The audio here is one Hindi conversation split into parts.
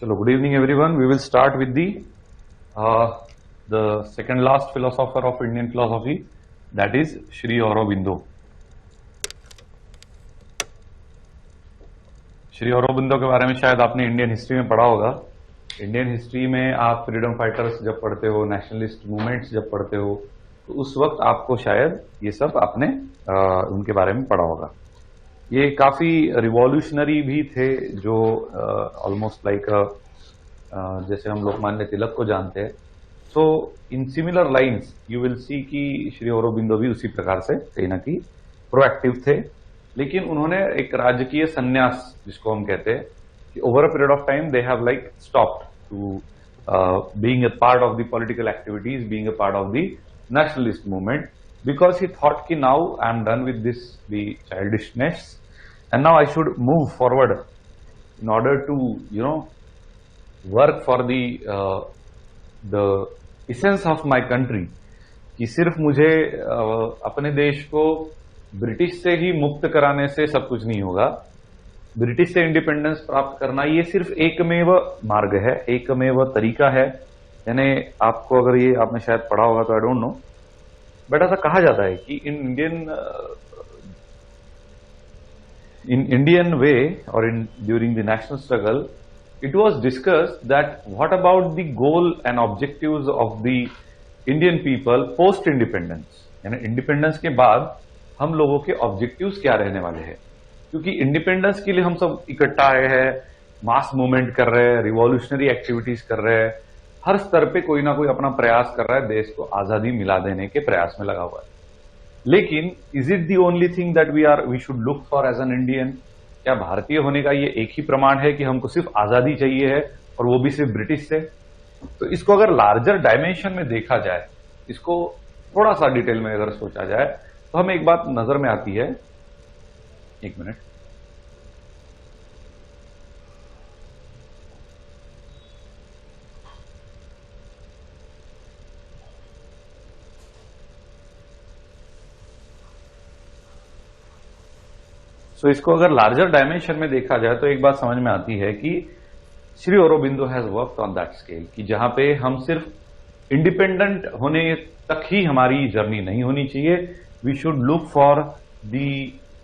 Chalo, good evening everyone. We will start with the second last philosopher of Indian philosophy, that is Sri Aurobindo. Shri Aurobindo के बारे में शायद आपने इंडियन हिस्ट्री में पढ़ा होगा। इंडियन हिस्ट्री में आप फ्रीडम फाइटर्स जब पढ़ते हो, नेशनलिस्ट मूवमेंट्स जब पढ़ते हो, तो उस वक्त आपको शायद ये सब आपने उनके बारे में पढ़ा होगा। ये काफी रिवॉल्यूशनरी भी थे, जो ऑलमोस्ट लाइक जैसे हम लोकमान्य तिलक को जानते हैं। So in similar lines you will see कि श्री औरोबिंदो भी उसी प्रकार से कहीं ना कहीं प्रोएक्टिव थे, लेकिन उन्होंने एक राजकीय संन्यास जिसको हम कहते हैं कि over a period of time they have like stopped to being a part of the political activities, being a part of the nationalist movement, because he thought कि now I am done with this the childishness and now I should move forward in order to work for the essence of my country. कि सिर्फ मुझे अपने देश को ब्रिटिश से ही मुक्त कराने से सब कुछ नहीं होगा। ब्रिटिश से इंडिपेंडेंस प्राप्त करना ये सिर्फ एकमेव मार्ग है, एकमेव तरीका है। यानी आपको अगर ये आपने शायद पढ़ा होगा तो आई डोंट नो, बट ऐसा कहा जाता है कि इन इंडियन वे और in during the national struggle it was discussed that what about the goal and objectives of the Indian people post independence. यानी इंडिपेंडेंस के बाद हम लोगों के ऑब्जेक्टिव्स क्या रहने वाले हैं, क्योंकि इंडिपेंडेंस के लिए हम सब इकट्ठा आए हैं, मास मूवमेंट कर रहे हैं, रिवॉल्यूशनरी एक्टिविटीज कर रहे हैं, हर स्तर पे कोई ना कोई अपना प्रयास कर रहा है, देश को आजादी मिला देने के प्रयास में लगा हुआ है। लेकिन is it the only thing that we should look for as an Indian? क्या भारतीय होने का ये एक ही प्रमाण है कि हमको सिर्फ आजादी चाहिए है, और वो भी सिर्फ ब्रिटिश से? तो इसको अगर लार्जर डायमेंशन में देखा जाए, इसको थोड़ा सा डिटेल में अगर सोचा जाए, तो हमें एक बात नजर में आती है। एक मिनट। सो इसको अगर लार्जर डायमेंशन में देखा जाए तो एक बात समझ में आती है कि Shri Aurobindo has worked on that scale, कि जहां पे हम सिर्फ इंडिपेंडेंट होने तक ही हमारी जर्नी नहीं होनी चाहिए। We should look for the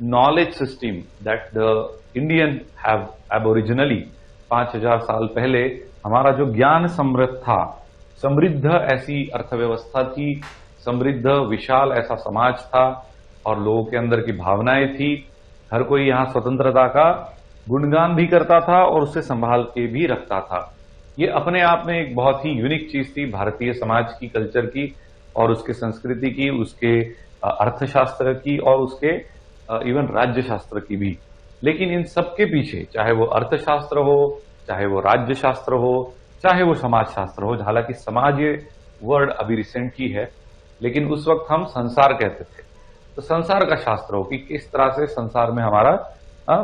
knowledge system that the Indian have aboriginally 5000 साल पहले हमारा जो ज्ञान समृद्ध था, समृद्ध ऐसी अर्थव्यवस्था थी, समृद्ध विशाल ऐसा समाज था, और लोगों के अंदर की भावनाएं थी। हर कोई यहां स्वतंत्रता का गुणगान भी करता था और उसे संभाल के भी रखता था। ये अपने आप में एक बहुत ही यूनिक चीज थी भारतीय समाज की, कल्चर की, और उसके संस्कृति की, उसके अर्थशास्त्र की, और उसके इवन राज्य शास्त्र की भी। लेकिन इन सबके पीछे, चाहे वो अर्थशास्त्र हो, चाहे वो राज्य शास्त्र हो, चाहे वो समाज शास्त्र हो, हालांकि समाज ये वर्ड अभी रिसेंट ही है, लेकिन उस वक्त हम संसार कहते थे, तो संसार का शास्त्र हो कि किस तरह से संसार में हमारा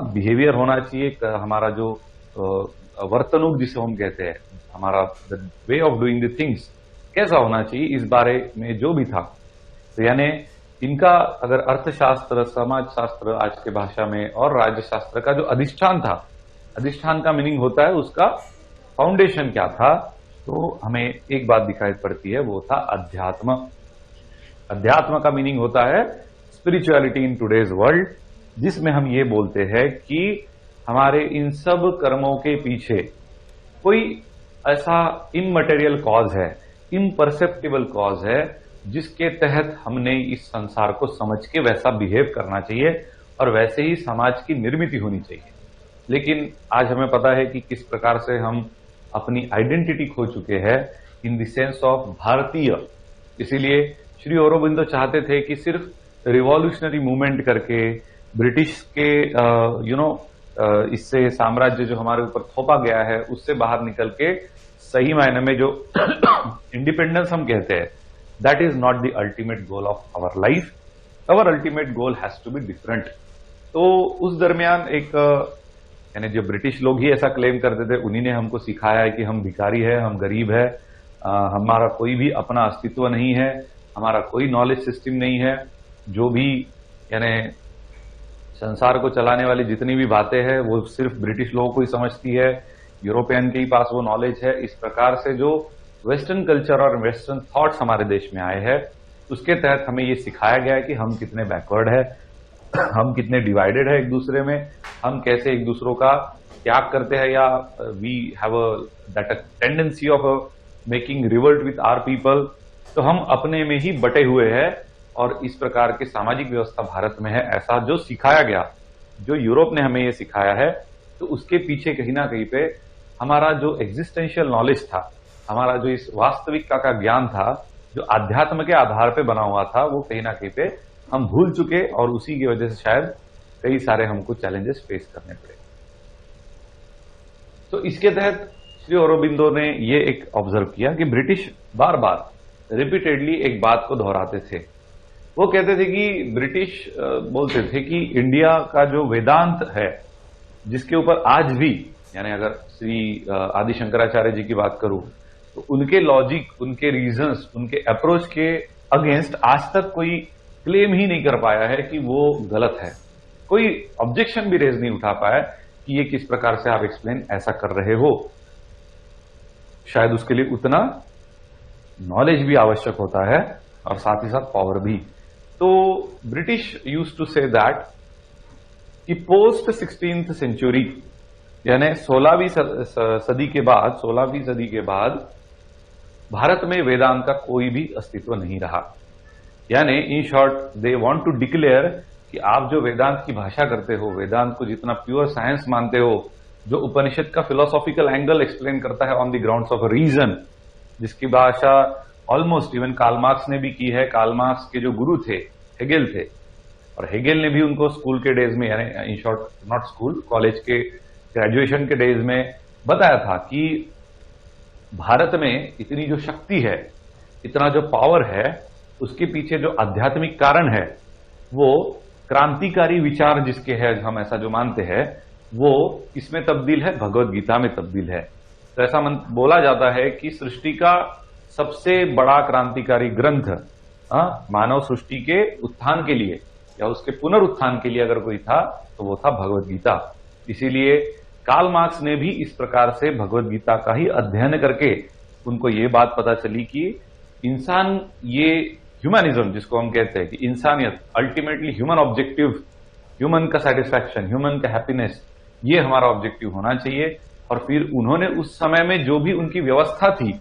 बिहेवियर होना चाहिए, हमारा जो वर्तनुक जिसे हम कहते हैं, हमारा way of doing the things कैसा होना चाहिए, इस बारे में जो भी था। तो यानी इनका अगर अर्थशास्त्र, समाज शास्त्र आज के भाषा में, और राज्य शास्त्र का जो अधिष्ठान था, अधिष्ठान का मीनिंग होता है उसका फाउंडेशन क्या था, तो हमें एक बात दिखाई पड़ती है, वो था अध्यात्म। अध्यात्म का मीनिंग होता है स्पिरिचुअलिटी इन टुडेज वर्ल्ड, जिसमें हम ये बोलते हैं कि हमारे इन सब कर्मों के पीछे कोई ऐसा इममटेरियल कॉज है, इम्परसेप्टिबल कॉज है, जिसके तहत हमने इस संसार को समझ के वैसा बिहेव करना चाहिए और वैसे ही समाज की निर्मिति होनी चाहिए। लेकिन आज हमें पता है कि किस प्रकार से हम अपनी आइडेंटिटी खो चुके हैं इन द सेंस ऑफ भारतीय। इसीलिए श्री औरोबिंदो चाहते थे कि सिर्फ रिवॉल्यूशनरी मूवमेंट करके, ब्रिटिश के इससे साम्राज्य जो हमारे ऊपर थोपा गया है उससे बाहर निकल के सही मायने में जो इंडिपेंडेंस हम कहते हैं, that is not the ultimate goal of our life. Our ultimate goal has to be different. तो उस दरमियान एक यानी जो ब्रिटिश लोग ही ऐसा क्लेम करते थे, उन्हीं ने हमको सिखाया है कि हम भिखारी है, हम गरीब है, हमारा कोई भी अपना अस्तित्व नहीं है, हमारा कोई नॉलेज सिस्टम नहीं है। जो भी यानी संसार को चलाने वाली जितनी भी बातें हैं वो सिर्फ ब्रिटिश लोगों को ही समझती है। यूरोपियन के ही पास वो नॉलेज है। इस प्रकार से जो वेस्टर्न कल्चर और वेस्टर्न थॉट्स हमारे देश में आए हैं, उसके तहत हमें ये सिखाया गया है कि हम कितने बैकवर्ड है, हम कितने डिवाइडेड है एक दूसरे में, हम कैसे एक दूसरों का त्याग करते हैं, या we have that tendency of making revolt with our people. तो हम अपने में ही बटे हुए हैं, और इस प्रकार की सामाजिक व्यवस्था भारत में है, ऐसा जो सिखाया गया, जो यूरोप ने हमें ये सिखाया है। तो उसके पीछे कहीं ना कहीं पे हमारा जो एग्जिस्टेंशियल नॉलेज था, हमारा जो इस वास्तविकता का ज्ञान था, जो आध्यात्म के आधार पे बना हुआ था, वो कहीं ना कहीं पे हम भूल चुके, और उसी की वजह से शायद कई सारे हमको चैलेंजेस फेस करने पड़े। तो इसके तहत श्री औरोबिंदो ने ये एक ऑब्जर्व किया कि ब्रिटिश बार बार रिपीटेडली एक बात को दोहराते थे। वो कहते थे कि ब्रिटिश बोलते थे कि इंडिया का जो वेदांत है, जिसके ऊपर आज भी, यानी अगर श्री आदि शंकराचार्य जी की बात करूं, तो उनके लॉजिक, उनके रीजंस, उनके अप्रोच के अगेंस्ट आज तक कोई क्लेम ही नहीं कर पाया है कि वो गलत है। कोई ऑब्जेक्शन भी रेज नहीं उठा पाया कि ये किस प्रकार से आप एक्सप्लेन ऐसा कर रहे हो। शायद उसके लिए उतना नॉलेज भी आवश्यक होता है, और साथ ही साथ पावर भी। तो British used to say that कि पोस्ट 16th सेंचुरी, यानी 16वीं सदी के बाद, 16वीं सदी के बाद भारत में वेदांत का कोई भी अस्तित्व नहीं रहा। यानी in short they want to declare कि आप जो वेदांत की भाषा करते हो, वेदांत को जितना प्योर साइंस मानते हो, जो उपनिषद का फिलोसॉफिकल एंगल एक्सप्लेन करता है on the grounds of reason, जिसकी भाषा ऑलमोस्ट इवन कार्ल मार्क्स ने भी की है। कार्ल मार्क्स के जो गुरु थे हेगेल थे, और हेगेल ने भी उनको स्कूल के डेज में, यानी in short not school, college के ग्रेजुएशन के डेज में बताया था कि भारत में इतनी जो शक्ति है, इतना जो पावर है, उसके पीछे जो आध्यात्मिक कारण है, वो क्रांतिकारी विचार जिसके है, हम ऐसा जो मानते हैं, वो किसमें तब्दील है? भगवत गीता में तब्दील है। तो ऐसा बोला जाता है कि सृष्टि का सबसे बड़ा क्रांतिकारी ग्रंथ, मानव सृष्टि के उत्थान के लिए या उसके पुनरुत्थान के लिए अगर कोई था, तो वो था भगवत गीता। इसीलिए कार्ल मार्क्स ने भी इस प्रकार से भगवत गीता का ही अध्ययन करके उनको ये बात पता चली कि इंसान, ये ह्यूमनिज्म जिसको हम कहते हैं कि इंसानियत, अल्टीमेटली ह्यूमन ऑब्जेक्टिव, ह्यूमन का सेटिस्फैक्शन, ह्यूमन का हैप्पीनेस, ये हमारा ऑब्जेक्टिव होना चाहिए। और फिर उन्होंने उस समय में जो भी उनकी व्यवस्था थी,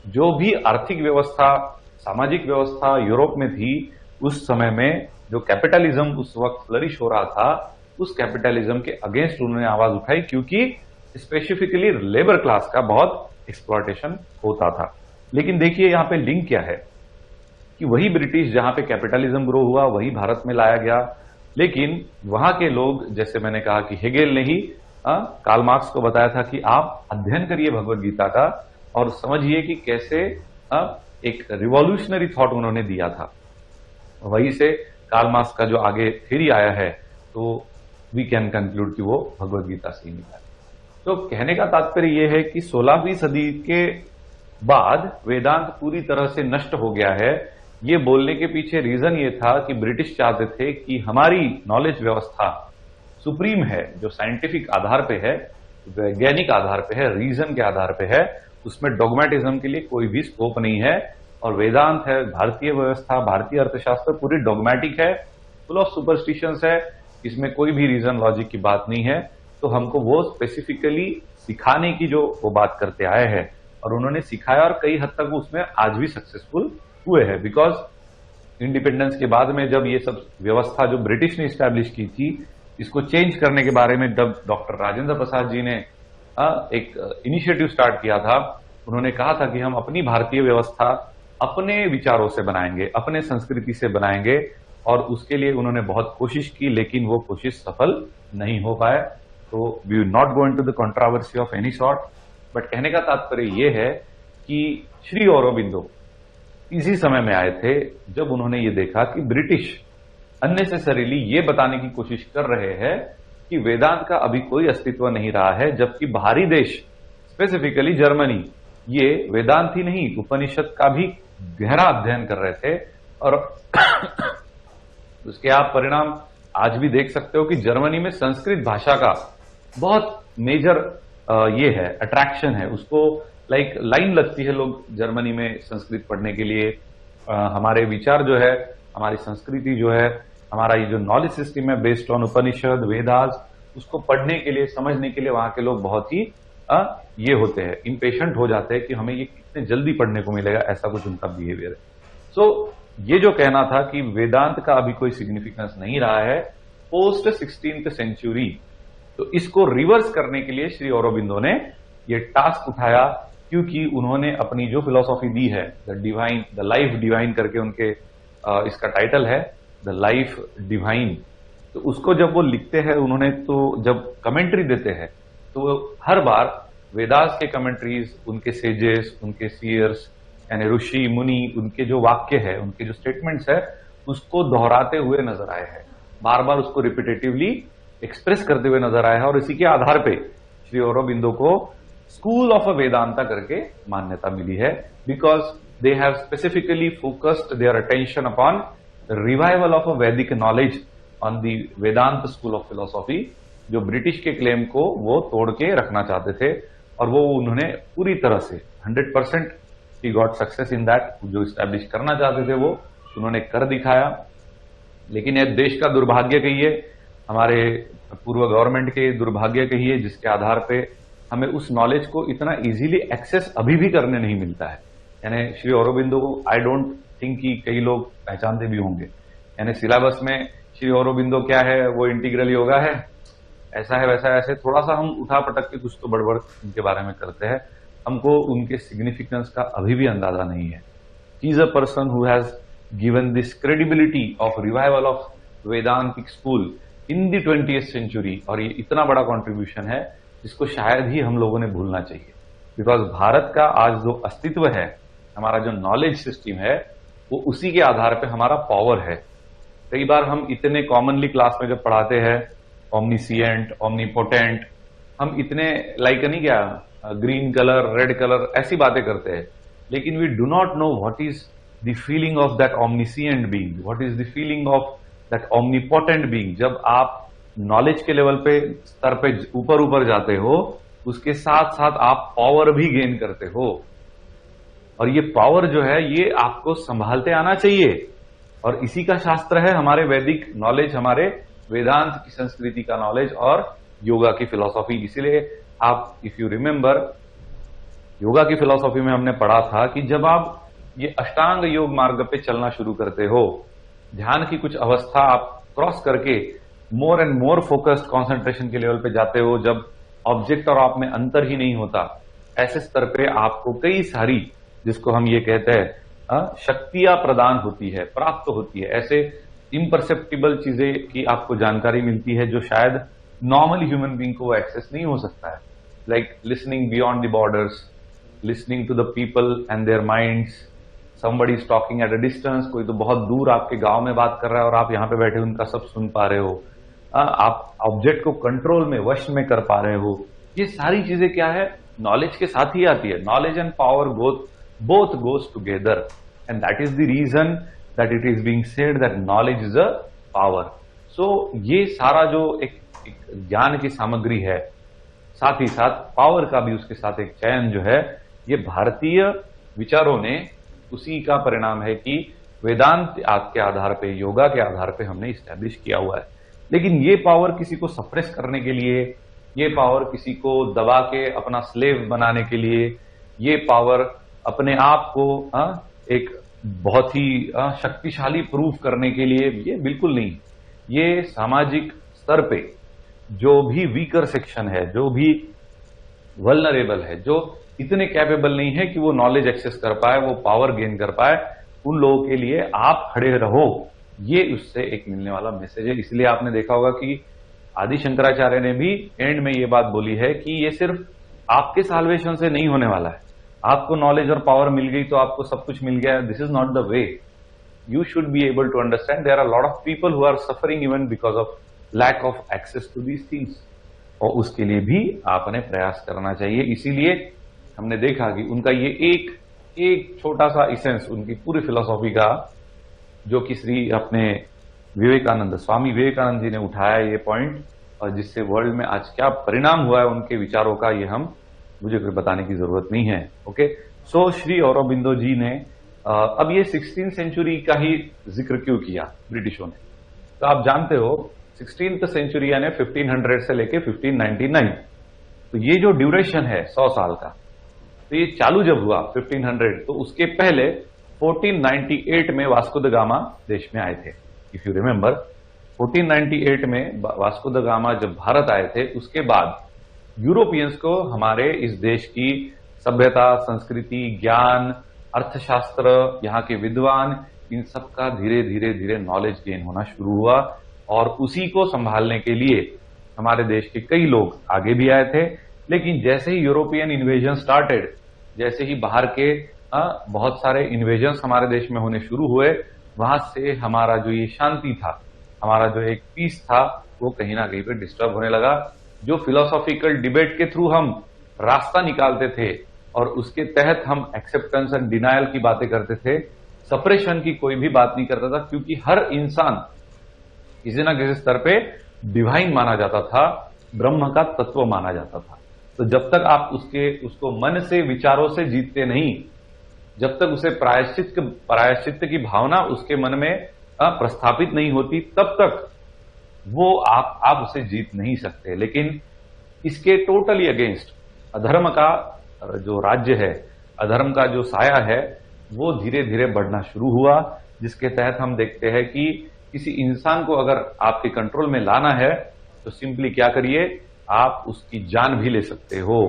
जो भी आर्थिक व्यवस्था, सामाजिक व्यवस्था यूरोप में थी, उस समय में जो कैपिटलिज्म उस वक्त फ्लरिश हो रहा था, उस कैपिटलिज्म के अगेंस्ट उन्होंने आवाज उठाई, क्योंकि स्पेसिफिकली लेबर क्लास का बहुत एक्सप्लॉयटेशन होता था। लेकिन देखिए यहां पे लिंक क्या है कि वही ब्रिटिश जहां पे कैपिटलिज्म ग्रो हुआ, वही भारत में लाया गया। लेकिन वहां के लोग, जैसे मैंने कहा कि हेगेल ने ही कार्ल मार्क्स को बताया था कि आप अध्ययन करिए भगवत गीता का और समझिए कि कैसे एक रिवॉल्यूशनरी थॉट उन्होंने दिया था। वहीं से कार्ल मार्क्स का जो आगे थ्योरी आया है, तो वी कैन कंक्लूड कि वो भगवत गीता से ही मिला। तो कहने का तात्पर्य यह है कि 16वीं सदी के बाद वेदांत पूरी तरह से नष्ट हो गया है। ये बोलने के पीछे रीजन ये था कि ब्रिटिश चाहते थे कि हमारी नॉलेज व्यवस्था सुप्रीम है, जो साइंटिफिक आधार पे है, वैज्ञानिक आधार पे है, रीजन के आधार पे है, उसमें डॉगमेटिज्म के लिए कोई भी स्कोप नहीं है। और वेदांत है, भारतीय व्यवस्था, भारतीय अर्थशास्त्र पूरी डॉगमेटिक है, फुल ऑफ सुपरस्टिशंस है, इसमें कोई भी रीजन लॉजिक की बात नहीं है। तो हमको वो स्पेसिफिकली सिखाने की जो वो बात करते आए हैं, और उन्होंने सिखाया, और कई हद तक उसमें आज भी सक्सेसफुल हुए हैं। बिकॉज इंडिपेंडेंस के बाद में जब ये सब व्यवस्था जो ब्रिटिश ने इस्टेब्लिश की थी, इसको चेंज करने के बारे में जब डॉक्टर राजेंद्र प्रसाद जी ने एक इनिशिएटिव स्टार्ट किया था, उन्होंने कहा था कि हम अपनी भारतीय व्यवस्था अपने विचारों से बनाएंगे, अपने संस्कृति से बनाएंगे, और उसके लिए उन्होंने बहुत कोशिश की, लेकिन वो कोशिश सफल नहीं हो पाए। तो we will not go into the controversy of any sort, but कहने का तात्पर्य ये है कि श्री औरोबिंदो इसी समय में आए थे जब उन्होंने ये देखा कि ब्रिटिश अननेसेसरीली ये बताने की कोशिश कर रहे हैं कि वेदांत का अभी कोई अस्तित्व नहीं रहा है, जबकि बाहरी देश, स्पेसिफिकली जर्मनी, ये वेदांत ही नहीं उपनिषद का भी गहरा अध्ययन कर रहे थे। और उसके आप परिणाम आज भी देख सकते हो कि जर्मनी में संस्कृत भाषा का बहुत मेजर ये है, अट्रैक्शन है, उसको लाइक लाइन लगती है लोग जर्मनी में संस्कृत पढ़ने के लिए। हमारे विचार जो है, हमारी संस्कृति जो है, हमारा ये जो नॉलेज सिस्टम है बेस्ड ऑन उपनिषद वेदास, उसको पढ़ने के लिए, समझने के लिए वहां के लोग बहुत ही ये होते हैं, इम्पेशेंट हो जाते हैं कि हमें ये कितने जल्दी पढ़ने को मिलेगा, ऐसा कुछ उनका बिहेवियर है। सो ये जो कहना था कि वेदांत का अभी कोई सिग्निफिकेंस नहीं रहा है पोस्ट 16th सेंचुरी, तो इसको रिवर्स करने के लिए श्री औरोबिंदो ने ये टास्क उठाया, क्योंकि उन्होंने अपनी जो फिलॉसफी दी है, द लाइफ डिवाइन करके उनके इसका टाइटल है, द लाइफ डिवाइन। तो उसको जब वो लिखते हैं उन्होंने, तो जब कमेंट्री देते हैं तो हर बार वेदास के कमेंट्रीज, उनके सेजेस, उनके सीयर्स यानी ऋषि मुनि, उनके जो वाक्य है, उनके जो स्टेटमेंट्स है, उसको दोहराते हुए नजर आए हैं, बार बार उसको रिपीटेटिवली एक्सप्रेस करते हुए नजर आया है। और इसी के आधार पे श्री औरोबिंदो को स्कूल ऑफ वेदांता करके मान्यता मिली है, because they have specifically focused their attention upon revival of a Vedic knowledge on the Vedanta school of philosophy, जो ब्रिटिश के क्लेम को वो तोड़ के रखना चाहते थे। और वो उन्होंने पूरी तरह से 100% he got success in that, जो स्टैब्लिश करना चाहते थे वो उन्होंने कर दिखाया। लेकिन यह देश का दुर्भाग्य कहिए, हमारे पूर्व गवर्नमेंट के दुर्भाग्य कहिए, जिसके आधार पे हमें उस नॉलेज को इतना इजीली एक्सेस अभी भी करने नहीं मिलता है। यानी श्री औरोबिंदो को आई डोंट थिंक कि कई लोग पहचानते भी होंगे। यानी सिलेबस में श्री औरोबिंदो क्या है, वो इंटीग्रल योगा है, ऐसा है वैसा है, ऐसे थोड़ा सा हम उठा पटक के कुछ तो बड़बड़ उनके बारे में करते हैं, हमको उनके सिग्निफिकेंस का अभी भी अंदाजा नहीं है। He is a person who has given this credibility of revival of Vedantic school in the 20th century, और ये इतना बड़ा कॉन्ट्रीब्यूशन है जिसको शायद ही हम लोगों ने भूलना चाहिए। बिकॉज भारत का आज जो अस्तित्व है, हमारा जो नॉलेज सिस्टम है, वो उसी के आधार पे हमारा पावर है। कई बार हम इतने कॉमनली क्लास में जब पढ़ाते हैं ओमनीसिएंट, ओमनीपोटेंट, हम इतने लाइक नहीं क्या ग्रीन कलर, रेड कलर, ऐसी बातें करते हैं, लेकिन we do not know what is the feeling of that omniscient being, what is the feeling of that omnipotent being. जब आप नॉलेज के लेवल पे, स्तर पे ऊपर ऊपर जाते हो, उसके साथ साथ आप पावर भी गेन करते हो, और ये पावर जो है ये आपको संभालते आना चाहिए। और इसी का शास्त्र है हमारे वैदिक नॉलेज, हमारे वेदांत की संस्कृति का नॉलेज और योगा की फिलॉसफी। इसीलिए आप इफ यू रिमेंबर, योगा की फिलॉसफी में हमने पढ़ा था कि जब आप ये अष्टांग योग मार्ग पे चलना शुरू करते हो, ध्यान की कुछ अवस्था आप क्रॉस करके मोर एंड मोर फोकस्ड कॉन्सेंट्रेशन के लेवल पे जाते हो, जब ऑब्जेक्ट और आप में अंतर ही नहीं होता, ऐसे स्तर पे आपको कई सारी, जिसको हम ये कहते हैं शक्तियां प्रदान होती है, प्राप्त होती है, ऐसे इम्परसेप्टिबल चीजें की आपको जानकारी मिलती है जो शायद नॉर्मल ह्यूमन बीइंग को एक्सेस नहीं हो सकता है। Like listening beyond the borders, listening to the people and their minds, somebody is talking at a distance, कोई तो बहुत दूर आपके गांव में बात कर रहा है और आप यहां पे बैठे उनका सब सुन पा रहे हो, आप ऑब्जेक्ट को कंट्रोल में, वश में कर पा रहे हो। ये सारी चीजें क्या है, नॉलेज के साथ ही आती है। Knowledge and power both goes together, and that is the reason that it is being said that knowledge is a power. So ये सारा जो एक ज्ञान की सामग्री है, साथ ही साथ पावर का भी उसके साथ एक चयन जो है, ये भारतीय विचारों ने उसी का परिणाम है कि वेदांत के आधार पे, योगा के आधार पे हमने इस्टेब्लिश किया हुआ है। लेकिन ये पावर किसी को सप्रेस करने के लिए, ये पावर किसी को दबा के अपना स्लेव बनाने के लिए, ये पावर अपने आप को एक बहुत ही शक्तिशाली प्रूव करने के लिए, ये बिल्कुल नहीं। ये सामाजिक स्तर पे जो भी वीकर सेक्शन है, जो भी वल्नरेबल है, जो इतने कैपेबल नहीं है कि वो नॉलेज एक्सेस कर पाए, वो पावर गेन कर पाए, उन लोगों के लिए आप खड़े रहो, ये उससे एक मिलने वाला मैसेज है। इसलिए आपने देखा होगा कि आदि शंकराचार्य ने भी एंड में ये बात बोली है कि ये सिर्फ आपके साल्वेशन से नहीं होने वाला है। आपको नॉलेज और पावर मिल गई तो आपको सब कुछ मिल गया, this is not the way. You should be able to understand there are lot of people who are suffering even because of lack of access to these things, और उसके लिए भी आपने प्रयास करना चाहिए। इसीलिए हमने देखा कि उनका ये एक छोटा सा इसेंस, उनकी पूरी फिलोसॉफी का, जो कि श्री अपने विवेकानंद, स्वामी विवेकानंद जी ने उठाया ये पॉइंट और जिससे वर्ल्ड में आज क्या परिणाम हुआ है उनके विचारों का, ये मुझे कोई बताने की जरूरत नहीं है। ओके, सो श्री औरोबिंदो जी ने अब ये 16th सेंचुरी का ही जिक्र क्यों किया ब्रिटिशों ने? तो आप जानते हो 16th सेंचुरी यानी 1500 से लेके 1599, तो ये जो ड्यूरेशन है 100 साल का, तो ये चालू जब हुआ 1500, तो उसके पहले 1498 में वास्को द गामा देश में आए थे। इफ यू रिमेंबर, 1498 में वास्को द गामा जब भारत आए थे, उसके बाद यूरोपियंस को हमारे इस देश की सभ्यता, संस्कृति, ज्ञान, अर्थशास्त्र, यहाँ के विद्वान, इन सब का धीरे धीरे धीरे नॉलेज गेन होना शुरू हुआ, और उसी को संभालने के लिए हमारे देश के कई लोग आगे भी आए थे। लेकिन जैसे ही यूरोपियन इन्वेजन स्टार्टेड, जैसे ही बाहर के बहुत सारे इन्वेजन्स हमारे देश में होने शुरू हुए, वहां से हमारा जो ये शांति था, हमारा जो एक पीस था, वो कहीं ना कहीं पे डिस्टर्ब होने लगा। जो फिलोसॉफिकल डिबेट के थ्रू हम रास्ता निकालते थे और उसके तहत हम एक्सेप्टेंस एंड डिनायल की बातें करते थे, सपरेशन की कोई भी बात नहीं करता था, क्योंकि हर इंसान किसी ना किसी स्तर पे डिवाइन माना जाता था, ब्रह्म का तत्व माना जाता था। तो जब तक आप उसको मन से, विचारों से जीतते नहीं, जब तक उसे प्रायश्चित की भावना उसके मन में प्रस्थापित नहीं होती, तब तक वो आप उसे जीत नहीं सकते। लेकिन इसके टोटली अगेंस्ट अधर्म का जो राज्य है, अधर्म का जो साया है, वो धीरे धीरे बढ़ना शुरू हुआ, जिसके तहत हम देखते हैं कि किसी इंसान को अगर आपके कंट्रोल में लाना है तो सिंपली क्या करिए, आप उसकी जान भी ले सकते हो,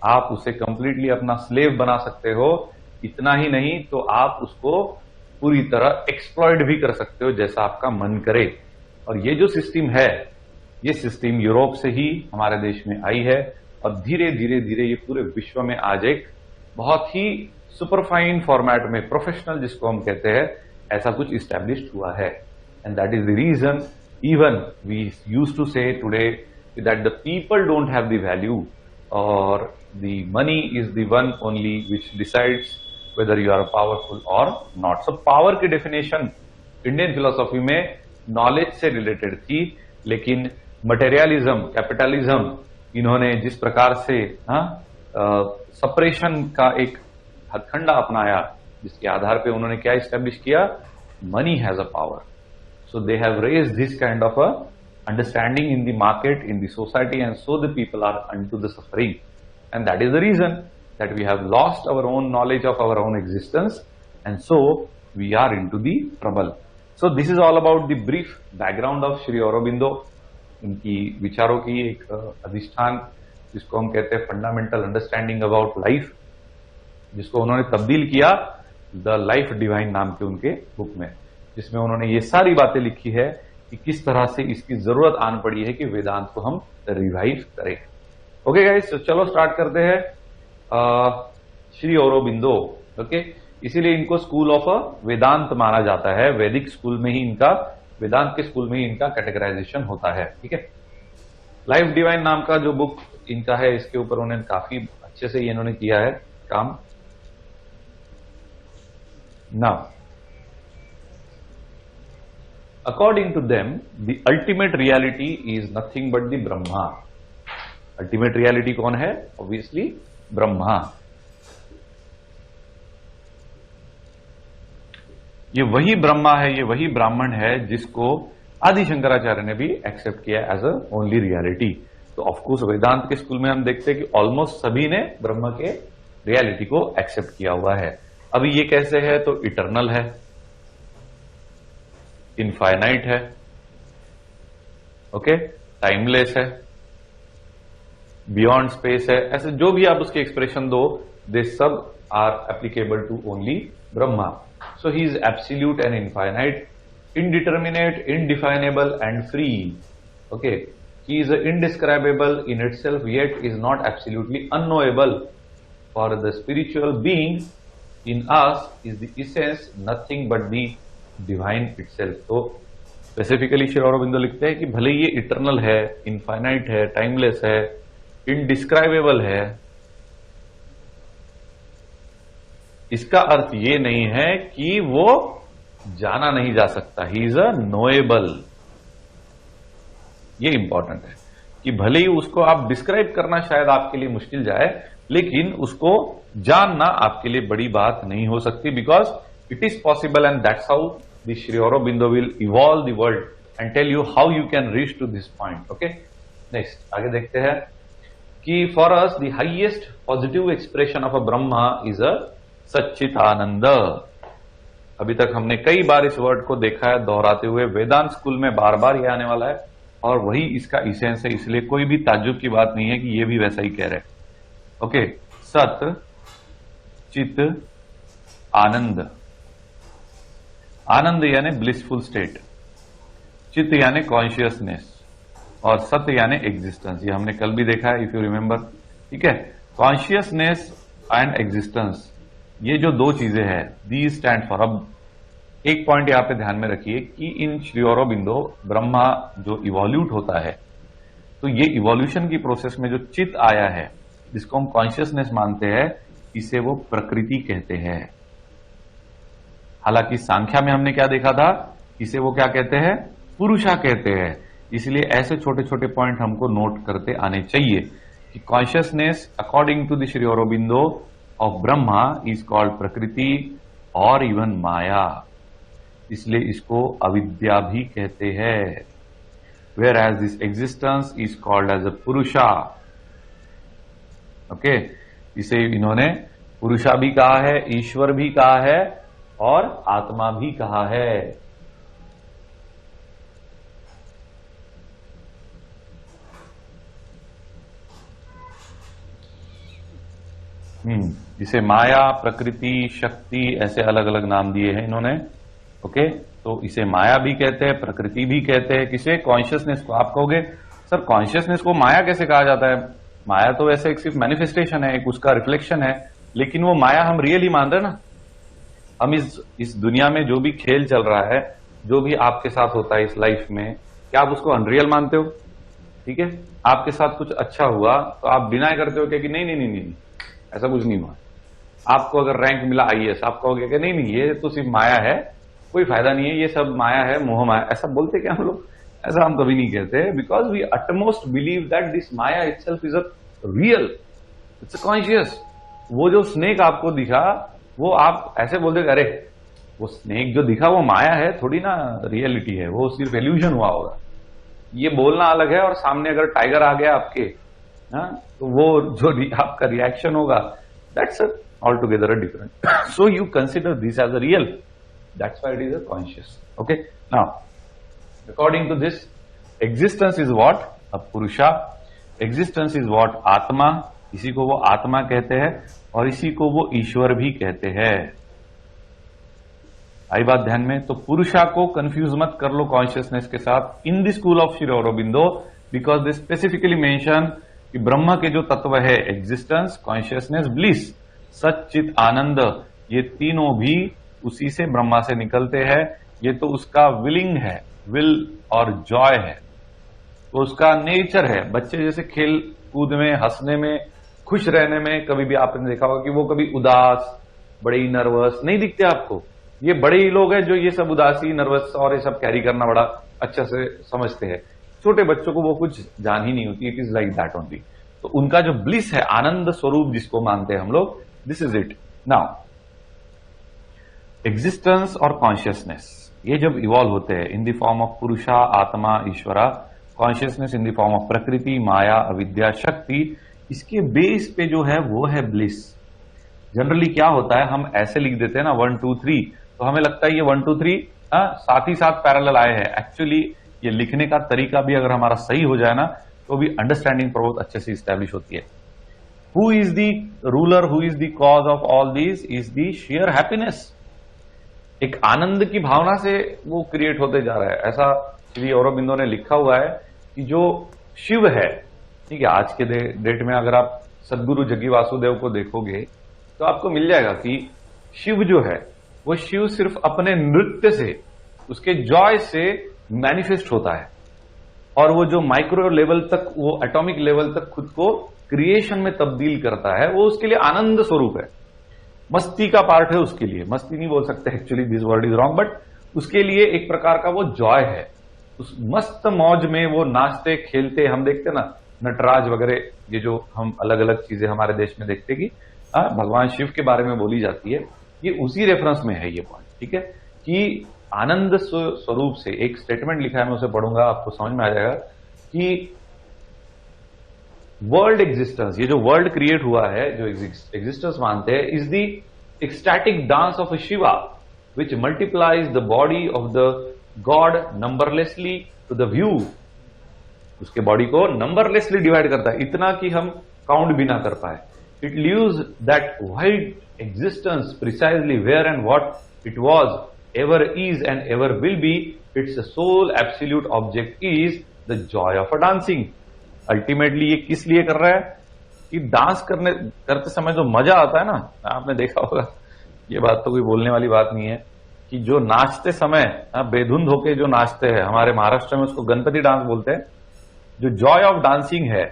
आप उसे कंप्लीटली अपना स्लेव बना सकते हो। इतना ही नहीं तो आप उसको पूरी तरह एक्सप्लॉइट भी कर सकते हो, जैसा आपका मन करे। और ये जो सिस्टम है, ये सिस्टम यूरोप से ही हमारे देश में आई है, और धीरे धीरे धीरे ये पूरे विश्व में आज एक बहुत ही सुपरफाइन फॉर्मेट में, प्रोफेशनल जिसको हम कहते हैं, ऐसा कुछ इस्टेब्लिश्ड हुआ है। And that is the reason even we used to say today that the people don't have the value, or the money is the one only which decides whether you are powerful or not. So power की definition इंडियन फिलोसॉफी में नॉलेज से रिलेटेड थी, लेकिन मटेरियलिज्म, कैपिटलिज्म, इन्होंने जिस प्रकार से सपरेशन का एक हथकंडा अपनाया, जिसके आधार पे उन्होंने क्या इस्टेब्लिश किया, money has a power. So they have raised this kind of a understanding in the market, in the society, and so the people are unto the suffering. And that is the reason that we have lost our own knowledge of our own existence, and so we are into the trouble. So this is all about the brief background of Sri Aurobindo, उनकी विचारों की एक अधिष्ठान, जिसको हम कहते हैं फंडामेंटल अंडरस्टैंडिंग अबाउट लाइफ, जिसको उन्होंने तब्दील किया द लाइफ डिवाइन नाम के उनके बुक में, जिसमें उन्होंने ये सारी बातें लिखी है कि किस तरह से इसकी जरूरत आन पड़ी है कि वेदांत को हम रिवाइव करें. ओके गाइस, तो चलो स्टार्ट करते हैं. श्री औरोबिंदो, ओके, इसीलिए इनको स्कूल ऑफ वेदांत माना जाता है. वैदिक स्कूल में ही इनका, वेदांत के स्कूल में ही इनका कैटेगराइजेशन होता है. ठीक है. लाइफ डिवाइन नाम का जो बुक इनका है, इसके ऊपर उन्होंने काफी अच्छे से इन्होंने किया है काम. Now according to them, the ultimate reality is nothing but the Brahma. Ultimate reality कौन है? Obviously ब्रह्मा. ये वही ब्रह्मा है, ये वही ब्राह्मण है जिसको आदि शंकराचार्य ने भी एक्सेप्ट किया एज अ ओनली रियलिटी. तो ऑफकोर्स वेदांत के स्कूल में हम देखते हैं कि ऑलमोस्ट सभी ने ब्रह्म के रियलिटी को एक्सेप्ट किया हुआ है. अभी ये कैसे है? तो इटर्नल है, इनफाइनाइट है, ओके, टाइमलेस है, बियॉन्ड स्पेस है. ऐसे जो भी आप उसके एक्सप्रेशन दो, दे सब are applicable to only Brahma. So he is absolute and infinite, indeterminate, indefinable and free. Okay, he is indescribable in itself, yet is not absolutely unknowable. For the spiritual being in us is the essence nothing but the divine itself. तो स्पेसिफिकली श्री औरोबिंदो लिखते हैं कि भले ये इटर्नल है, इनफाइनाइट है, टाइमलेस है, इनडिस्क्राइबेबल है, इसका अर्थ ये नहीं है कि वो जाना नहीं जा सकता. ही इज अ नोएबल. ये इंपॉर्टेंट है. कि भले ही उसको आप डिस्क्राइब करना शायद आपके लिए मुश्किल जाए, लेकिन उसको जानना आपके लिए बड़ी बात नहीं हो सकती, because it is possible and that's how the Shri Aurobindo will evolve the world and tell you how you can reach to this point. Okay, next आगे देखते हैं कि for us the highest positive expression of a Brahma is a Sachchit Anand. अभी तक हमने कई बार इस वर्ड को देखा है दोहराते हुए, वेदांत स्कूल में बार बार ये आने वाला है और वही इसका इसेंस है, इसलिए कोई भी ताज्जुब की बात नहीं है कि ये भी वैसा ही कह रहे हैं। ओके, सत चित आनंद। आनंद यानी ब्लिसफुल स्टेट, चित यानी कॉन्शियसनेस और सत यानी एग्जिस्टेंस। ये हमने कल भी देखा है, इफ यू रिमेंबर। ठीक है, कॉन्शियसनेस एंड एग्जिस्टेंस, ये जो दो चीजें हैं, दी स्टैंड फॉर। अब एक पॉइंट यहां पे ध्यान में रखिए कि इन श्री अरबिंदो ब्रह्मा जो इवॉल्यूट होता है, तो ये इवोल्यूशन की प्रोसेस में जो चित आया है, जिसको हम कॉन्शियसनेस मानते हैं, इसे वो प्रकृति कहते हैं। हालांकि सांख्या में हमने क्या देखा था, इसे वो क्या कहते हैं, पुरुषा कहते हैं। इसलिए ऐसे छोटे छोटे पॉइंट हमको नोट करते आने चाहिए कि consciousness according to the Shri Aurobindo of Brahma is called prakriti और इवन माया, इसलिए इसको अविद्या भी कहते हैं। Where as this existence is called as a purusha. Okay, इसे इन्होंने पुरुषा भी कहा है, ईश्वर भी कहा है और आत्मा भी कहा है। जिसे माया, प्रकृति, शक्ति ऐसे अलग अलग नाम दिए हैं इन्होंने। ओके, तो इसे माया भी कहते हैं, प्रकृति भी कहते हैं। किसे, कॉन्शियसनेस को। आप कहोगे सर कॉन्शियसनेस को माया कैसे कहा जाता है? माया तो वैसे एक सिर्फ मैनिफेस्टेशन है, एक उसका रिफ्लेक्शन है, लेकिन वो माया हम रियल ही मान रहे हैं ना। हम इस दुनिया में जो भी खेल चल रहा है, जो भी आपके साथ होता है इस लाइफ में, क्या आप उसको अनरियल मानते हो? ठीक है, आपके साथ कुछ अच्छा हुआ तो आप डिनाई करते हो कि नहीं नहीं नहीं नहीं, ऐसा कुछ नहीं हुआ। आपको अगर रैंक मिला आईएएस, आप कहोगे कि नहीं नहीं ये तो सिर्फ माया है, कोई फायदा नहीं है, ये सब माया है, मोह माया। ऐसा बोलते क्या हम लोग? ऐसा हम कभी नहीं कहते, because we utmost believe that this maya itself is a real, it's a conscious. वो जो स्नेक आपको दिखा, वो आप ऐसे बोलते अरे वो स्नेक जो दिखा वो माया है, थोड़ी ना रियलिटी है, वो सिर्फ इल्यूजन हुआ होगा। ये बोलना अलग है, और सामने अगर टाइगर आ गया आपके, तो वो जो आपका रिएक्शन होगा, that's all together a different. So you consider this as a real, that's why it is a conscious. Okay, now according to this, existence is what? A Purusha. Existence is what? Atma. इसी को वो आत्मा कहते हैं और इसी को वो ईश्वर भी कहते हैं। आई बात ध्यान में? तो पुरुषा को कंफ्यूज मत कर लो कॉन्शियसनेस के साथ in the school of Shri Aurobindo, because they specifically mention कि ब्रह्म के जो तत्व है, एग्जिस्टेंस, कॉन्शियसनेस, ब्लिस, सच्चित आनंद, ये तीनों भी उसी से, ब्रह्मा से निकलते हैं। ये तो उसका विलिंग है, विल और जॉय है, तो उसका नेचर है। बच्चे जैसे खेल कूद में, हंसने में, खुश रहने में, कभी भी आपने देखा होगा कि वो कभी उदास, बड़े ही नर्वस नहीं दिखते आपको। ये बड़े ही लोग हैं जो ये सब उदासी, नर्वस और ये सब कैरी करना बड़ा अच्छा से समझते हैं। छोटे बच्चों को वो कुछ जान ही नहीं होती, it is like that only. तो उनका जो ब्लिस है, आनंद स्वरूप जिसको मानते हैं हम लोग, this is it. Now existence और कॉन्शियसनेस, ये जब इवॉल्व होते हैं इन द फॉर्म ऑफ पुरुषा, आत्मा, ईश्वरा, consciousness in the form of प्रकृति, माया, अविद्या, शक्ति, इसके बेस पे जो है वो है ब्लिस। जनरली क्या होता है, हम ऐसे लिख देते हैं ना 1 2 3, तो हमें लगता है ये 1 2 3 साथ ही साथ पैरेलल आए हैं। एक्चुअली ये लिखने का तरीका भी अगर हमारा सही हो जाए ना, तो भी अंडरस्टैंडिंग बहुत अच्छे से स्टैब्लिश होती है। Who is the ruler, who is the cause of all this? Is the share happiness. एक आनंद की भावना से वो क्रिएट होते जा रहा है। ऐसा श्री अरबिंदो ने लिखा हुआ है कि जो शिव है, ठीक है, आज के डेट में अगर आप सदगुरु जग्गी वासुदेव को देखोगे तो आपको मिल जाएगा कि शिव जो है, वो शिव सिर्फ अपने नृत्य से, उसके जॉय से मैनिफेस्ट होता है, और वो जो माइक्रो लेवल तक, वो एटॉमिक लेवल तक खुद को क्रिएशन में तब्दील करता है, वो उसके लिए आनंद स्वरूप है। मस्ती का पार्ट है उसके लिए, मस्ती नहीं बोल सकते actually, this word is wrong, but उसके लिए एक प्रकार का वो जॉय है। उस मस्त मौज में वो नाचते खेलते, हम देखते ना नटराज वगैरह, ये जो हम अलग अलग चीजें हमारे देश में देखते कि भगवान शिव के बारे में बोली जाती है, ये उसी रेफरेंस में है ये पॉइंट, ठीक है। कि आनंद स्वरूप से एक स्टेटमेंट लिखा है, मैं उसे पढ़ूंगा, आपको समझ में आ जाएगा कि वर्ल्ड एग्जिस्टेंस, ये जो वर्ल्ड क्रिएट हुआ है, जो एग्जिस्टेंस मानते हैं, is the ecstatic dance of Shiva which multiplies the body of the god numberlessly to the view. उसके बॉडी को नंबरलेसली डिवाइड करता है, इतना कि हम काउंट भी ना कर पाए। It leaves that wide existence precisely where and what it was, ever is and ever will be, it's soul absolute object is the joy of a dancing. Ultimately ये किस लिए कर रहा है कि डांस करते समय जो मजा आता है ना, आपने देखा होगा, ये बात तो कोई बोलने वाली बात नहीं है कि जो नाचते समय बेधुंध होके जो नाचते हैं, हमारे महाराष्ट्र में उसको गणपति डांस बोलते हैं। जो जॉय ऑफ डांसिंग है,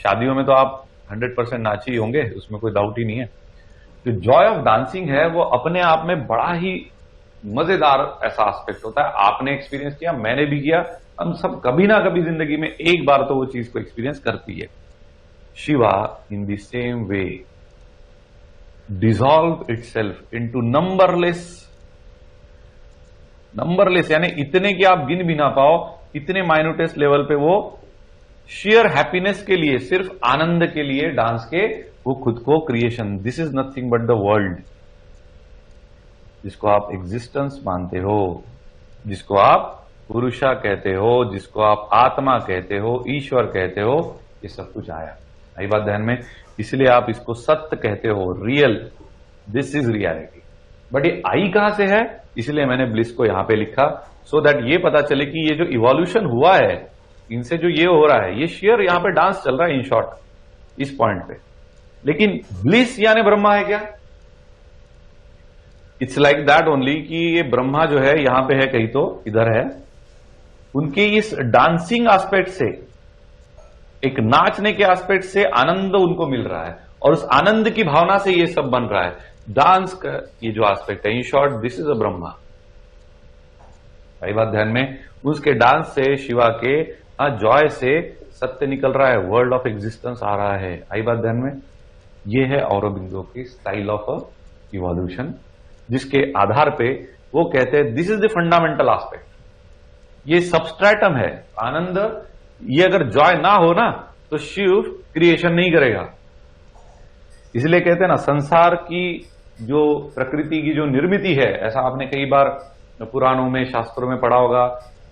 शादियों में तो आप 100% नाची ही होंगे, उसमें कोई डाउट ही नहीं है। जो जॉय ऑफ डांसिंग है वो अपने आप में बड़ा ही मजेदार ऐसा एस्पेक्ट होता है। आपने एक्सपीरियंस किया, मैंने भी किया, हम सब कभी ना कभी जिंदगी में एक बार तो वो चीज को एक्सपीरियंस करती है। शिवा इन the same way dissolve itself into numberless यानी इतने कि आप गिन भी ना पाओ, इतने माइन्यूटेस्ट लेवल पे वो शेयर हैप्पीनेस के लिए, सिर्फ आनंद के लिए डांस के वो खुद को creation, this is nothing but the world, जिसको आप एग्जिस्टेंस मानते हो, जिसको आप पुरुषा कहते हो, जिसको आप आत्मा कहते हो, ईश्वर कहते हो, ये सब कुछ आया। आई बात ध्यान में, इसलिए आप इसको सत्य कहते हो, real, this is reality. But ये आई कहां से है, इसलिए मैंने ब्लिस को यहां पे लिखा, सो दैट ये पता चले कि ये जो इवोल्यूशन हुआ है, इनसे जो ये हो रहा है, ये शेयर यहां पे डांस चल रहा है इन शॉर्ट इस पॉइंट पे। लेकिन ब्लिस यानी ब्रह्मा है क्या? इट्स लाइक दैट ओनली कि ये ब्रह्मा जो है यहां पे है, कहीं तो इधर है, उनके इस डांसिंग एस्पेक्ट से, एक नाचने के एस्पेक्ट से आनंद उनको मिल रहा है, और उस आनंद की भावना से ये सब बन रहा है। डांस का ये जो एस्पेक्ट है, in short this is a Brahma. आई बात ध्यान में, उसके डांस से, शिवा के जॉय से सत्य निकल रहा है, वर्ल्ड ऑफ एग्जिस्टेंस आ रहा है। आई बात ध्यान में, ये है औरोबिंदो की स्टाइल ऑफ इवोल्यूशन, जिसके आधार पे वो कहते हैं this is the fundamental aspect, ये सबस्ट्रेटम है आनंद। ये अगर जॉय ना हो ना तो शिव क्रिएशन नहीं करेगा। इसलिए कहते हैं ना, संसार की जो प्रकृति की जो निर्मिति है, ऐसा आपने कई बार पुराणों में, शास्त्रों में पढ़ा होगा,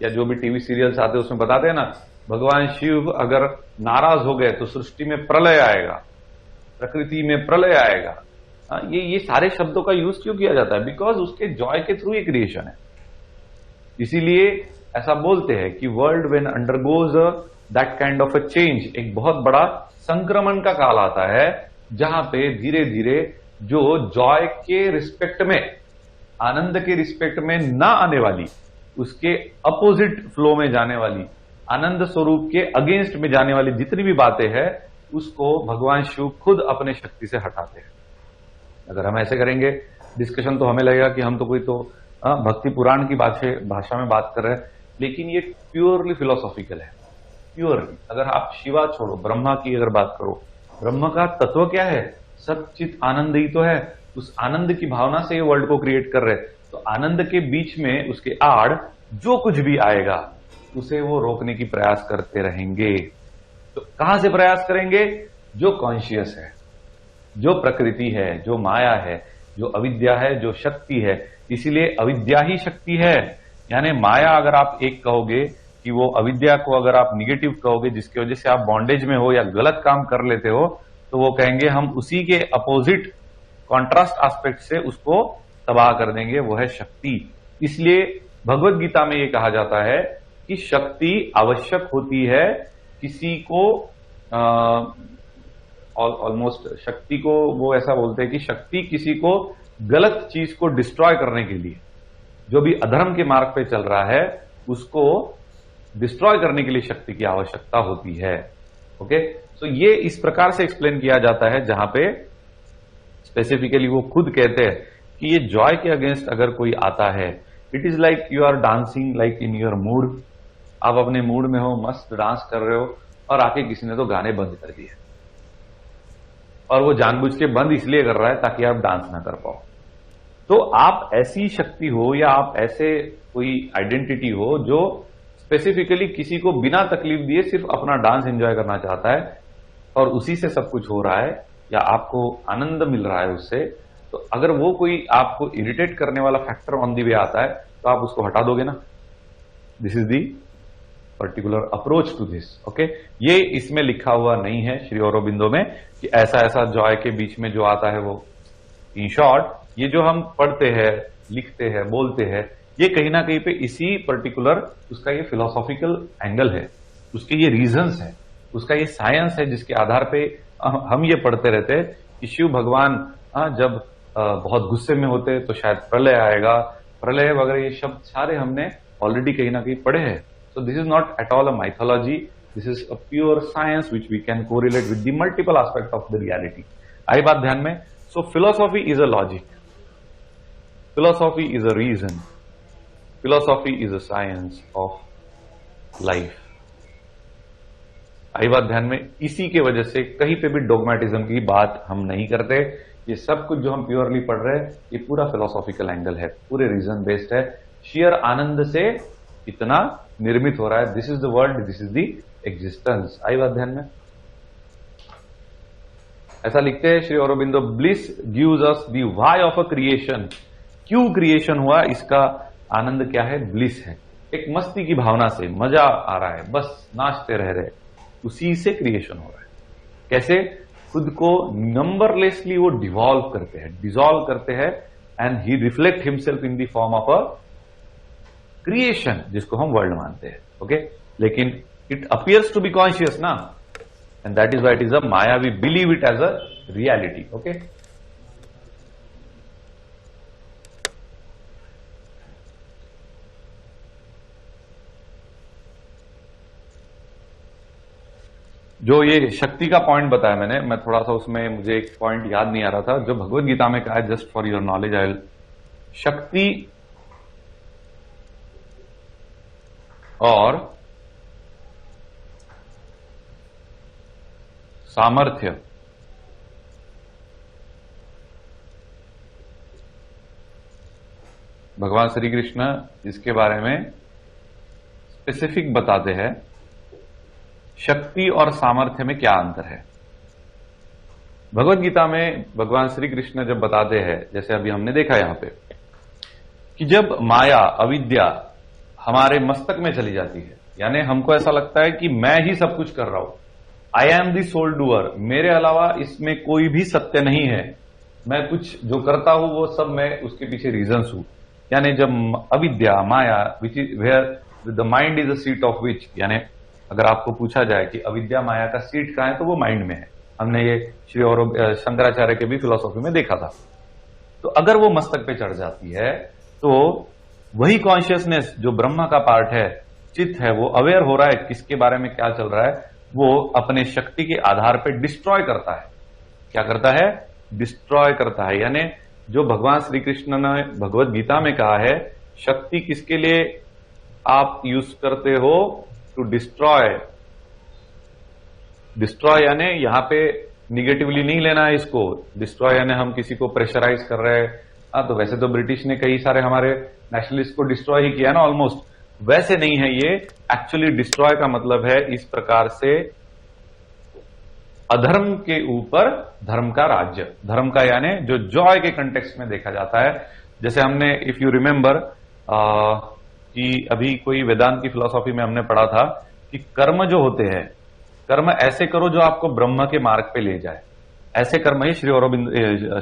या जो भी टीवी सीरियल्स आते हैं उसमें बताते हैं ना, भगवान शिव अगर नाराज हो गए तो सृष्टि में प्रलय आएगा, प्रकृति में प्रलय आएगा। ये सारे शब्दों का यूज क्यों किया जाता है? बिकॉज उसके जॉय के थ्रू ये क्रिएशन है। इसीलिए ऐसा बोलते हैं कि world when undergoes that kind of a change, एक बहुत बड़ा संक्रमण का काल आता है, जहां पे धीरे धीरे जो जॉय के रिस्पेक्ट में, आनंद के रिस्पेक्ट में ना आने वाली, उसके अपोजिट फ्लो में जाने वाली, आनंद स्वरूप के अगेंस्ट में जाने वाली जितनी भी बातें हैं, उसको भगवान शिव खुद अपने शक्ति से हटाते हैं। अगर हम ऐसे करेंगे डिस्कशन तो हमें लगेगा कि हम तो कोई तो भक्ति पुराण की भाषा में बात कर रहे हैं, लेकिन ये प्योरली फिलोसॉफिकल है, प्योरली। अगर आप शिवा छोड़ो, ब्रह्मा की अगर बात करो, ब्रह्म का तत्व क्या है? सच्चित आनंद ही तो है। उस आनंद की भावना से ये वर्ल्ड को क्रिएट कर रहे, तो आनंद के बीच में, उसके आड़ जो कुछ भी आएगा उसे वो रोकने की प्रयास करते रहेंगे। तो कहां से प्रयास करेंगे? जो कॉन्शियस है, जो प्रकृति है, जो माया है, जो अविद्या है, जो शक्ति है। इसीलिए अविद्या ही शक्ति है। यानी माया अगर आप एक कहोगे कि वो अविद्या को अगर आप निगेटिव कहोगे, जिसकी वजह से आप बॉन्डेज में हो या गलत काम कर लेते हो, तो वो कहेंगे हम उसी के अपोजिट कॉन्ट्रास्ट एस्पेक्ट से उसको तबाह कर देंगे, वो है शक्ति। इसलिए भगवत गीता में ये कहा जाता है कि शक्ति आवश्यक होती है किसी को, ऑलमोस्ट शक्ति को वो ऐसा बोलते हैं कि शक्ति किसी को गलत चीज को डिस्ट्रॉय करने के लिए, जो भी अधर्म के मार्ग पे चल रहा है उसको डिस्ट्रॉय करने के लिए शक्ति की आवश्यकता होती है। ओके, सो ये इस प्रकार से एक्सप्लेन किया जाता है, जहां पे स्पेसिफिकली वो खुद कहते हैं कि ये जॉय के अगेंस्ट अगर कोई आता है, it is like you are dancing like in your mood, आप अपने मूड में हो, मस्त डांस कर रहे हो, और आके किसी ने तो गाने बंद कर दिए, और वो जानबूझ के बंद इसलिए कर रहा है ताकि आप डांस ना कर पाओ। तो आप ऐसी शक्ति हो या आप ऐसे कोई आइडेंटिटी हो जो स्पेसिफिकली किसी को बिना तकलीफ दिए सिर्फ अपना डांस एंजॉय करना चाहता है और उसी से सब कुछ हो रहा है या आपको आनंद मिल रहा है उससे, तो अगर वो कोई आपको इरिटेट करने वाला फैक्टर ऑन दी वे आता है तो आप उसको हटा दोगे ना। This is the particular approach to this. Okay, ये इसमें लिखा हुआ नहीं है श्री औरोबिंदो में कि ऐसा ऐसा जॉय के बीच में जो आता है वो। इन शॉर्ट, ये जो हम पढ़ते हैं, लिखते हैं, बोलते हैं, ये कहीं ना कहीं पे इसी पर्टिकुलर उसका ये फिलोसॉफिकल एंगल है, उसके ये रीजंस है, उसका ये साइंस है जिसके आधार पे हम ये पढ़ते रहते हैं कि शिव भगवान जब बहुत गुस्से में होते तो शायद प्रलय आएगा, प्रलय वगैरह ये शब्द सारे हमने ऑलरेडी कहीं ना कहीं पढ़े हैं। So this is not at all a mythology, this is a pure science which we can correlate with the multiple aspect of the reality. आई बात ध्यान में। So philosophy is a logic, philosophy is a reason, philosophy is a science of life. आई बात ध्यान में। इसी के वजह से कहीं पे भी डोगमेटिज्म की बात हम नहीं करते। ये सब कुछ जो हम प्योरली पढ़ रहे हैं ये पूरा फिलोसॉफिकल एंगल है, पूरे रीजन बेस्ड है। शेयर आनंद से इतना निर्मित हो रहा है। This is the world, this is the existence. आई बात ध्यान में। ऐसा लिखते हैं Shri Aurobindo, bliss gives us the why of a creation. क्यों क्रिएशन हुआ, इसका आनंद क्या है, ब्लिस है। एक मस्ती की भावना से मजा आ रहा है, बस नाचते रह रहे, उसी से क्रिएशन हो रहा है। कैसे? खुद को नंबरलेसली वो डिवॉल्व करते हैं, डिसॉल्व करते हैं, and he reflect himself in the form of a creation, जिसको हम वर्ल्ड मानते हैं। ओके, लेकिन it appears to be conscious ना, and that is why it is a maya. We believe it as a reality. Okay, जो ये शक्ति का पॉइंट बताया मैंने, मैं थोड़ा सा उसमें मुझे एक पॉइंट याद नहीं आ रहा था जो भगवत गीता में कहा है, जस्ट फॉर योर नॉलेज आई, शक्ति और सामर्थ्य भगवान श्री कृष्ण इसके बारे में स्पेसिफिक बताते हैं। शक्ति और सामर्थ्य में क्या अंतर है? भगवत गीता में भगवान श्री कृष्ण जब बताते हैं, जैसे अभी हमने देखा यहां पे, कि जब माया, अविद्या हमारे मस्तक में चली जाती है, यानी हमको ऐसा लगता है कि मैं ही सब कुछ कर रहा हूं, I am the soul doer, मेरे अलावा इसमें कोई भी सत्य नहीं है, मैं कुछ जो करता हूं वो सब मैं उसके पीछे रीजंस हूं। यानी जब avidya, maya, which is where the mind is a seat of which, यानी अगर आपको पूछा जाए कि अविद्या माया का सीट कहां है तो वो माइंड में है। हमने ये श्री और शंकराचार्य के भी फिलोसॉफी में देखा था। तो अगर वो मस्तक पे चढ़ जाती है तो वही कॉन्शियसनेस जो ब्रह्मा का पार्ट है, चित्त है, वो अवेयर हो रहा है किसके बारे में क्या चल रहा है, वो अपने शक्ति के आधार पे डिस्ट्रॉय करता है। क्या करता है? डिस्ट्रॉय करता है। यानी जो भगवान श्री कृष्ण ने भगवत गीता में कहा है, शक्ति किसके लिए आप यूज करते हो? To destroy. डिस्ट्रॉय यानी यहां पे निगेटिवली नहीं लेना है इसको। डिस्ट्रॉय यानी हम किसी को प्रेशराइज कर रहे हैं। तो वैसे तो ब्रिटिश ने कई सारे हमारे नेशनलिस्ट को डिस्ट्रॉय ही किया ना ऑलमोस्ट, वैसे नहीं है ये। एक्चुअली डिस्ट्रॉय का मतलब है इस प्रकार से अधर्म के ऊपर धर्म का राज्य। धर्म का यानी जो जॉय के कंटेक्स्ट में देखा जाता है। जैसे हमने, इफ यू रिमेंबर, कि अभी कोई वेदांत की फिलॉसफी में हमने पढ़ा था कि कर्म जो होते हैं, कर्म ऐसे करो जो आपको ब्रह्म के मार्ग पे ले जाए। ऐसे कर्म ही श्री औरोबिंद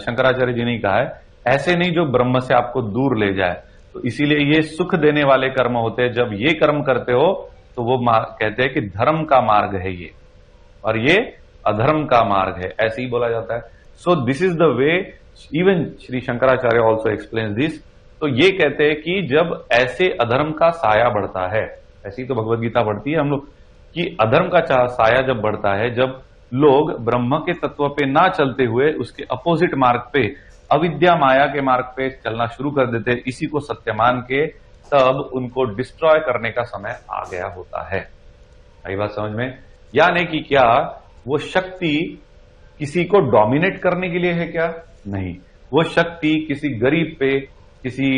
शंकराचार्य जी ने कहा है, ऐसे नहीं जो ब्रह्म से आपको दूर ले जाए। तो इसीलिए ये सुख देने वाले कर्म होते हैं। जब ये कर्म करते हो तो वो कहते हैं कि धर्म का मार्ग है ये, और ये अधर्म का मार्ग है, ऐसे ही बोला जाता है। सो this is the way, even Shri Shankaracharya also explains this. तो ये कहते हैं कि जब ऐसे अधर्म का साया बढ़ता है, ऐसी तो भगवत गीता बढ़ती है हम लोग, कि अधर्म का साया जब बढ़ता है, जब लोग ब्रह्म के तत्व पे ना चलते हुए उसके अपोजिट मार्ग पे, अविद्या माया के मार्ग पे चलना शुरू कर देते हैं, इसी को सत्य मान के तब उनको डिस्ट्रॉय करने का समय आ गया होता है। आई बात समझ में? यानी कि क्या वो शक्ति किसी को डोमिनेट करने के लिए है क्या? नहीं, वो शक्ति किसी गरीब पे, किसी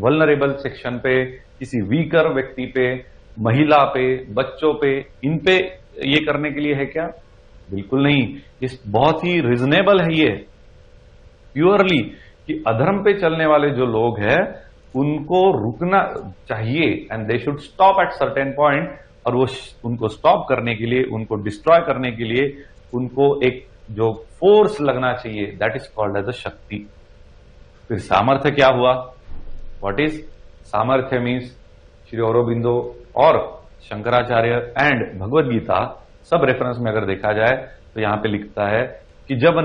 वल्नरेबल सेक्शन पे, किसी वीकर व्यक्ति पे, महिला पे, बच्चों पे, इन पे ये करने के लिए है क्या? बिल्कुल नहीं। इस बहुत ही रिजनेबल है ये, प्योरली, कि अधर्म पे चलने वाले जो लोग हैं उनको रुकना चाहिए and they should stop at certain point. और वो उनको स्टॉप करने के लिए, उनको डिस्ट्रॉय करने के लिए उनको एक जो फोर्स लगना चाहिए, that is called as a shakti. फिर सामर्थ्य क्या हुआ? What is samarthya? Means Shri Aurobindo और शंकराचार्य एंड भगवद गीता सब रेफरेंस में अगर देखा जाए तो यहां पे लिखता है कि जब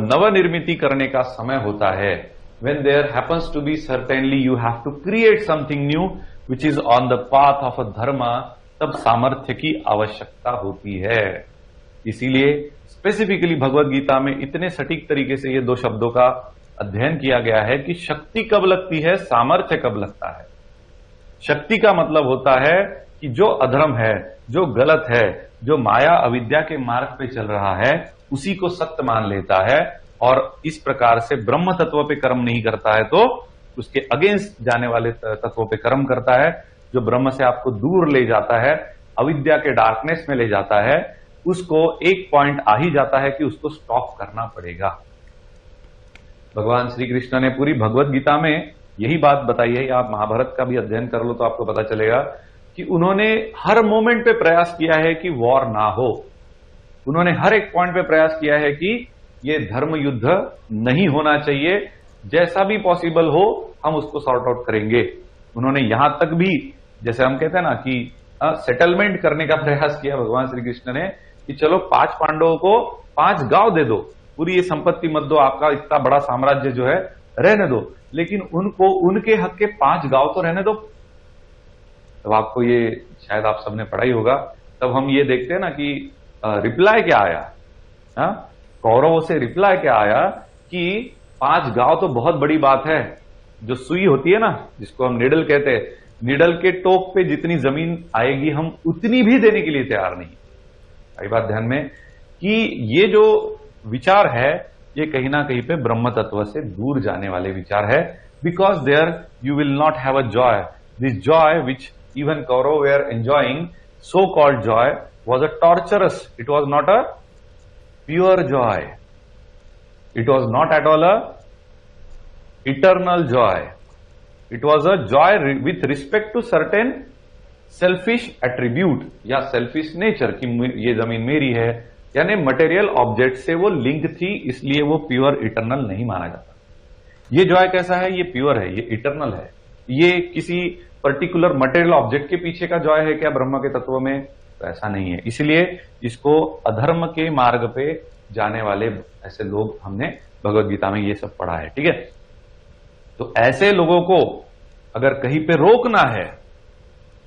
नवनिर्मिति करने का समय होता है, when there happens to be certainly you have to create something new which is on the path of a dharma, तब सामर्थ्य की आवश्यकता होती है। इसीलिए स्पेसिफिकली भगवद गीता में इतने सटीक तरीके से ये दो शब्दों का अध्ययन किया गया है कि शक्ति कब लगती है, सामर्थ्य कब लगता है। शक्ति का मतलब होता है कि जो अधर्म है, जो गलत है, जो माया अविद्या के मार्ग पे चल रहा है, उसी को सत्य मान लेता है और इस प्रकार से ब्रह्म तत्व पे कर्म नहीं करता है तो उसके अगेंस्ट जाने वाले तत्वों पे कर्म करता है। जो ब्रह्म से आपको दूर ले जाता है, अविद्या के डार्कनेस में ले जाता है, उसको एक पॉइंट आ ही जाता है कि उसको स्टॉप करना पड़ेगा। भगवान श्री कृष्ण ने पूरी भगवद गीता में यही बात बताई है। आप महाभारत का भी अध्ययन कर लो तो आपको पता चलेगा कि उन्होंने हर मोमेंट पे प्रयास किया है कि वॉर ना हो। उन्होंने हर एक पॉइंट पे प्रयास किया है कि ये धर्म युद्ध नहीं होना चाहिए, जैसा भी पॉसिबल हो हम उसको सॉर्ट आउट करेंगे। उन्होंने यहां तक भी, जैसे हम कहते हैं ना कि सेटलमेंट करने का प्रयास किया भगवान श्री कृष्ण ने कि चलो 5 पांडवों को 5 गांव दे दो, पूरी ये संपत्ति मत दो, आपका इतना बड़ा साम्राज्य जो है रहने दो, लेकिन उनको उनके हक के 5 गांव तो रहने दो। तब आपको ये शायद आप सबने पढ़ा ही होगा, तब हम ये देखते हैं ना कि रिप्लाई क्या आया, कौरवों से रिप्लाई क्या आया कि 5 गांव तो बहुत बड़ी बात है। जो सुई होती है ना, जिसको हम निडल कहते हैं, निडल के टोक पे जितनी जमीन आएगी हम उतनी भी देने के लिए तैयार नहीं। आई बात ध्यान में कि ये जो विचार है ये कहीं ना कहीं पे ब्रह्म तत्व से दूर जाने वाले विचार है। Because there you will not have a joy, this joy which even Kaurava were enjoying, so called joy, was a torturous, it was not a pure joy, it was not at all a eternal joy, it was a joy with respect to certain selfish attribute या selfish nature कि ये जमीन मेरी है, यानी मटेरियल ऑब्जेक्ट से वो लिंक थी, इसलिए वो प्योर इटर्नल नहीं माना जाता। ये जॉय कैसा है? ये प्योर है, ये इटर्नल है। ये किसी पर्टिकुलर मटेरियल ऑब्जेक्ट के पीछे का जॉय है क्या ब्रह्म के तत्व में? तो ऐसा नहीं है। इसलिए इसको अधर्म के मार्ग पे जाने वाले ऐसे लोग, हमने भगवद गीता में ये सब पढ़ा है, ठीक है। तो ऐसे लोगों को अगर कहीं पे रोकना है,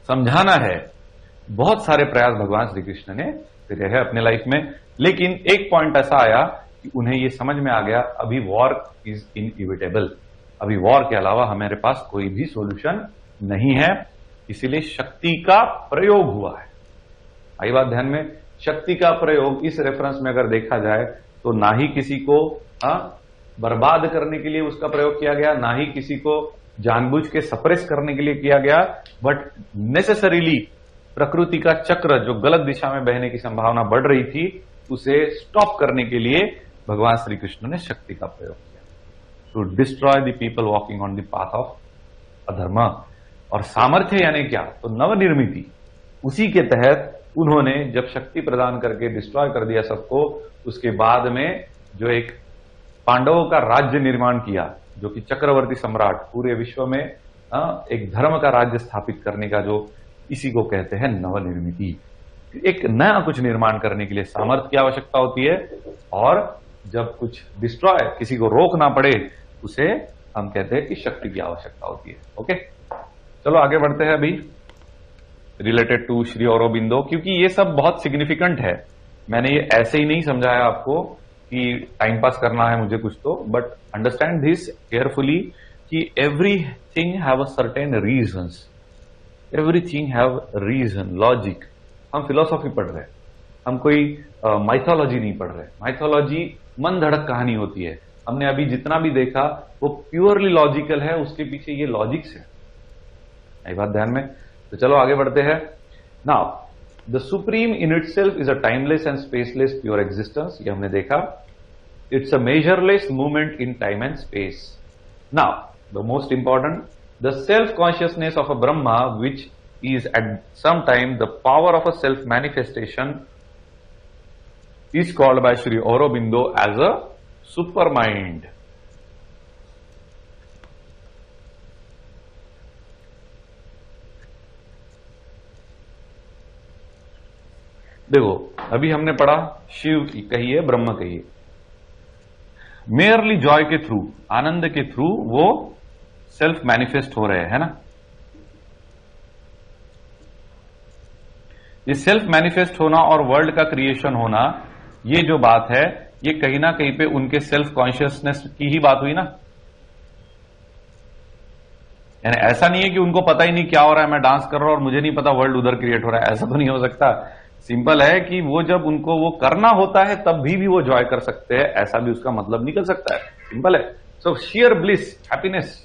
समझाना है, बहुत सारे प्रयास भगवान श्री कृष्ण ने करे है अपने लाइफ में, लेकिन एक पॉइंट ऐसा आया कि उन्हें ये समझ में आ गया अभी वॉर इज इनइविटेबल, अभी वॉर के अलावा हमारे पास कोई भी सॉल्यूशन नहीं है, इसीलिए शक्ति का प्रयोग हुआ है। आई बात ध्यान में, शक्ति का प्रयोग इस रेफरेंस में अगर देखा जाए तो ना ही किसी को बर्बाद करने के लिए उसका प्रयोग किया गया, ना ही किसी को जानबूझ के सप्रेस करने के लिए किया गया, बट नेसेसरीली प्रकृति का चक्र जो गलत दिशा में बहने की संभावना बढ़ रही थी उसे स्टॉप करने के लिए भगवान श्री कृष्ण ने शक्ति का प्रयोग किया, to destroy the people walking on the path of adharma. और सामर्थ्य यानी क्या? तो नवनिर्मिति। उसी के तहत उन्होंने जब शक्ति प्रदान करके डिस्ट्रॉय कर दिया सबको, उसके बाद में जो एक पांडवों का राज्य निर्माण किया, जो कि चक्रवर्ती सम्राट पूरे विश्व में एक धर्म का राज्य स्थापित करने का, जो इसी को कहते हैं नवनिर्मिति। एक नया कुछ निर्माण करने के लिए सामर्थ्य की आवश्यकता होती है, और जब कुछ डिस्ट्रॉय, किसी को रोकना पड़े, उसे हम कहते हैं कि शक्ति की आवश्यकता होती है। ओके, चलो आगे बढ़ते हैं अभी रिलेटेड टू श्री औरोबिंदो, क्योंकि ये सब बहुत सिग्निफिकेंट है। मैंने ये ऐसे ही नहीं समझाया आपको कि टाइम पास करना है मुझे कुछ तो, बट अंडरस्टैंड दिस केयरफुली कि everything have a certain reasons, everything have reason, logic. हम फिलोसॉफी पढ़ रहे हैं, हम कोई माइथोलॉजी नहीं पढ़ रहे। माइथोलॉजी मन धड़क कहानी होती है। हमने अभी जितना भी देखा वो प्योरली लॉजिकल है, उसके पीछे ये लॉजिक्स है। ये बात ध्यान में। तो चलो आगे बढ़ते हैं। Now the supreme in itself is a timeless and spaceless pure existence, ये हमने देखा। It's a measureless movement in time and space. Now the most important, the self consciousness of a Brahma which is at some time the power of a self manifestation is called by Sri Aurobindo as a supermind. देखो अभी हमने पढ़ा शिव कहिए ब्रह्म कहिए, मेयरली जॉय के थ्रू, आनंद के थ्रू वो सेल्फ मैनिफेस्ट हो रहे हैं, है ना। ये सेल्फ मैनिफेस्ट होना और वर्ल्ड का क्रिएशन होना, ये जो बात है, ये कहीं ना कहीं पे उनके सेल्फ कॉन्शियसनेस की ही बात हुई ना। यानी ऐसा नहीं है कि उनको पता ही नहीं क्या हो रहा है, मैं डांस कर रहा हूं और मुझे नहीं पता वर्ल्ड उधर क्रिएट हो रहा है, ऐसा तो नहीं हो सकता। सिंपल है कि वो जब उनको वो करना होता है तब भी वो जॉय कर सकते हैं, ऐसा भी उसका मतलब निकल सकता है। सिंपल है। सो शियर ब्लिस, हैप्पीनेस,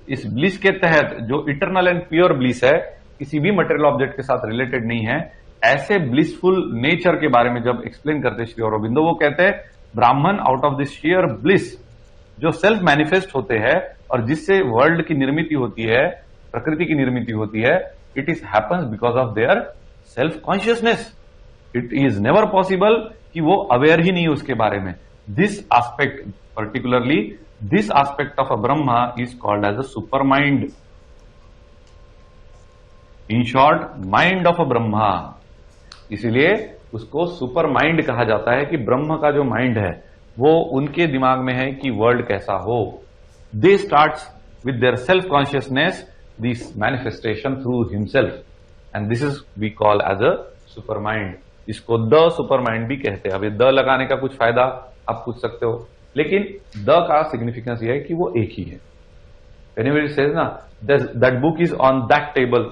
इस ब्लिस के तहत जो इटरनल एंड प्योर ब्लिस है, किसी भी मटेरियल ऑब्जेक्ट के साथ रिलेटेड नहीं है, ऐसे ब्लिसफुल नेचर के बारे में जब एक्सप्लेन करते श्री अरबिंदो, वो कहते हैं ब्राह्मण out of this shear bliss जो सेल्फ मैनिफेस्ट होते हैं और जिससे वर्ल्ड की निर्मित होती है, प्रकृति की निर्मित होती है, it is happens because of their self consciousness. It is never possible कि वो अवेयर ही नहीं उसके बारे में। This aspect, particularly this aspect of a Brahma is called as a super mind. In short, mind of a Brahma, इसीलिए उसको सुपर माइंड कहा जाता है कि ब्रह्म का जो माइंड है वो उनके दिमाग में है कि वर्ल्ड कैसा हो। They starts with their self consciousness this manifestation through himself, and this is we call as a super mind. इसको द सुपर माइंड भी कहते हैं। अभी द लगाने का कुछ फायदा आप पूछ सकते हो, लेकिन द का सिग्निफिकेंस यह है कि वो एक ही है। एनीवेयर सेज ना that book is on that table,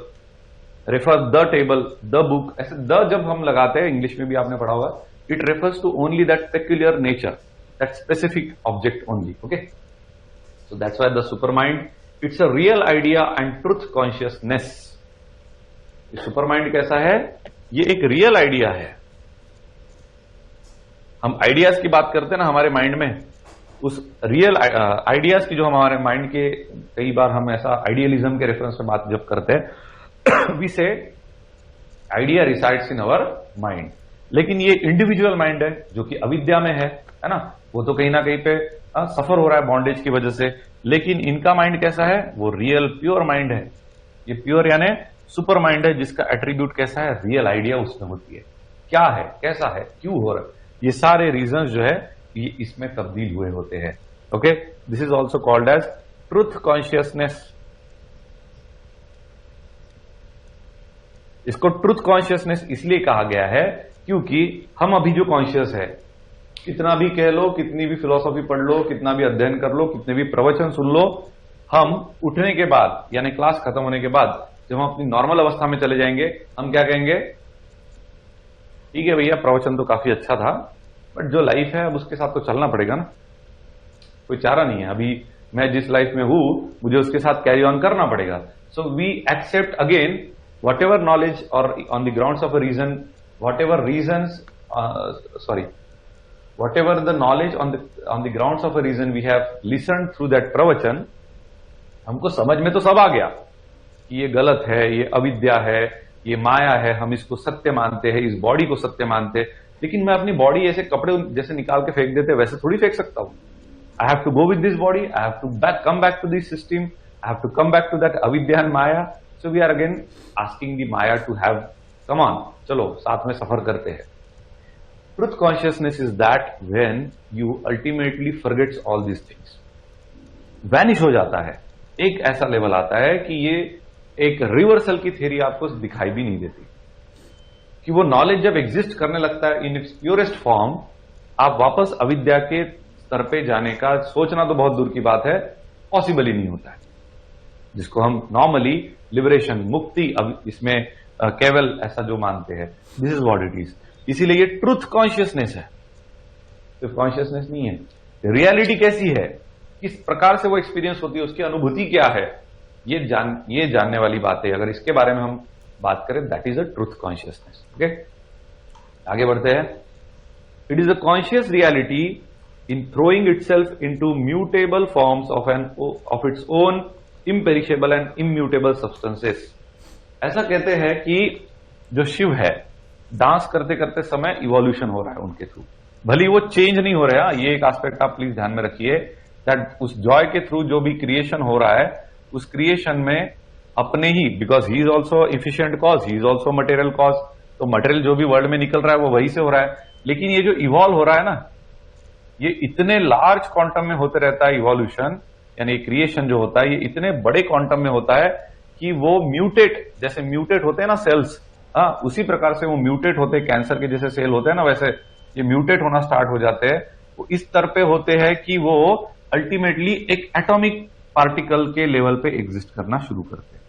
refer the table, the book, ऐसे द जब हम लगाते हैं, इंग्लिश में भी आपने पढ़ा होगा, it refers to only that peculiar nature, that specific object only. Okay, so that's why the super mind, it's a real idea and truth consciousness. Super mind कैसा है? ये एक रियल आइडिया है। हम आइडियाज की बात करते हैं ना हमारे माइंड में, उस रियल आइडियाज की जो हमारे माइंड के, कई बार हम ऐसा आइडियलिज्म के रेफरेंस में बात जब करते हैं, we say idea resides in our mind, लेकिन ये इंडिविजुअल माइंड है जो कि अविद्या में है ना। वो तो कहीं ना कहीं पे सफर हो रहा है बॉन्डेज की वजह से, लेकिन इनका माइंड कैसा है? वो रियल प्योर माइंड है। ये प्योर यानी सुपर माइंड है जिसका एट्रीब्यूट कैसा है? रियल आइडिया उसमें होती है। क्या है, कैसा है, क्यों हो रहा है, ये सारे रीजंस जो है ये इसमें तब्दील हुए होते हैं। Okay, this is also called as truth consciousness. इसको ट्रुथ कॉन्शियसनेस इसलिए कहा गया है क्योंकि हम अभी जो कॉन्शियस है, कितना भी कह लो, कितनी भी फिलॉसफी पढ़ लो, कितना भी अध्ययन कर लो, कितने भी प्रवचन सुन लो, हम उठने के बाद यानी क्लास खत्म होने के बाद जब हम अपनी नॉर्मल अवस्था में चले जाएंगे, हम क्या कहेंगे? ठीक है भैया, प्रवचन तो काफी अच्छा था, बट जो लाइफ है अब उसके साथ तो चलना पड़ेगा ना, कोई चारा नहीं है। अभी मैं जिस लाइफ में हूं मुझे उसके साथ कैरी ऑन करना पड़ेगा। So we accept again whatever knowledge or on the grounds of a reason, whatever the knowledge on the grounds of a reason we have listened through that pravachan, हमको समझ में तो सब आ गया कि ये गलत है, ये अविद्या है, ये माया है, हम इसको सत्य मानते हैं, इस बॉडी को सत्य मानते हैं, लेकिन मैं अपनी बॉडी ऐसे कपड़े जैसे निकाल के फेंक देते वैसे थोड़ी फेंक सकता हूं। I have to go with this body, I have to come back to this system, I have to come back to that avidya and maya. So we are again asking the Maya to have, come on, चलो साथ में सफर करते हैं। Truth consciousness is that when you ultimately forgets all these things, vanish हो जाता है। एक ऐसा लेवल आता है कि ये एक रिवर्सल की थ्योरी आपको दिखाई भी नहीं देती, कि वो नॉलेज जब एग्जिस्ट करने लगता है इन इट्स प्योरेस्ट फॉर्म, आप वापस अविद्या के स्तर पे जाने का सोचना तो बहुत दूर की बात है, पॉसिबल ही नहीं होता है, जिसको हम नॉर्मली लिबरेशन, मुक्ति, अब इसमें केवल ऐसा जो मानते हैं, this is what it is. इसीलिए ये ट्रुथ कॉन्शियसनेस है, सिर्फ कॉन्शियसनेस नहीं है। रियलिटी कैसी है, किस प्रकार से वो एक्सपीरियंस होती है, उसकी अनुभूति क्या है, ये जानने वाली बात है। अगर इसके बारे में हम बात करें, that is a truth consciousness. Okay, आगे बढ़ते हैं। It is a conscious reality in throwing itself into mutable forms of its own imperishable and immutable substances. ऐसा कहते हैं कि जो शिव है, डांस करते करते समय इवोल्यूशन हो रहा है उनके थ्रू, भली वो चेंज नहीं हो रहा है। ये एक एस्पेक्ट आप प्लीज ध्यान में रखिए, दैट उस जॉय के थ्रू जो भी क्रिएशन हो रहा है, उस क्रिएशन में अपने ही, because he is also efficient cause, he is also material cause, तो मटेरियल जो भी वर्ल्ड में निकल रहा है वो वही से हो रहा है। लेकिन ये जो इवॉल्व हो रहा है ना, ये इतने लार्ज क्वांटम में होते रहता है इवोल्यूशन, यानी क्रिएशन जो होता है ये इतने बड़े क्वांटम में होता है कि वो म्यूटेट, जैसे म्यूटेट होते हैं ना सेल्स, उसी प्रकार से वो म्यूटेट होते हैं, कैंसर के जैसे सेल होते हैं ना, वैसे ये म्यूटेट होना स्टार्ट हो जाते हैं। वो इस स्तर पे होते हैं कि वो अल्टीमेटली एक एटॉमिक पार्टिकल के लेवल पे एग्जिस्ट करना शुरू करते हैं।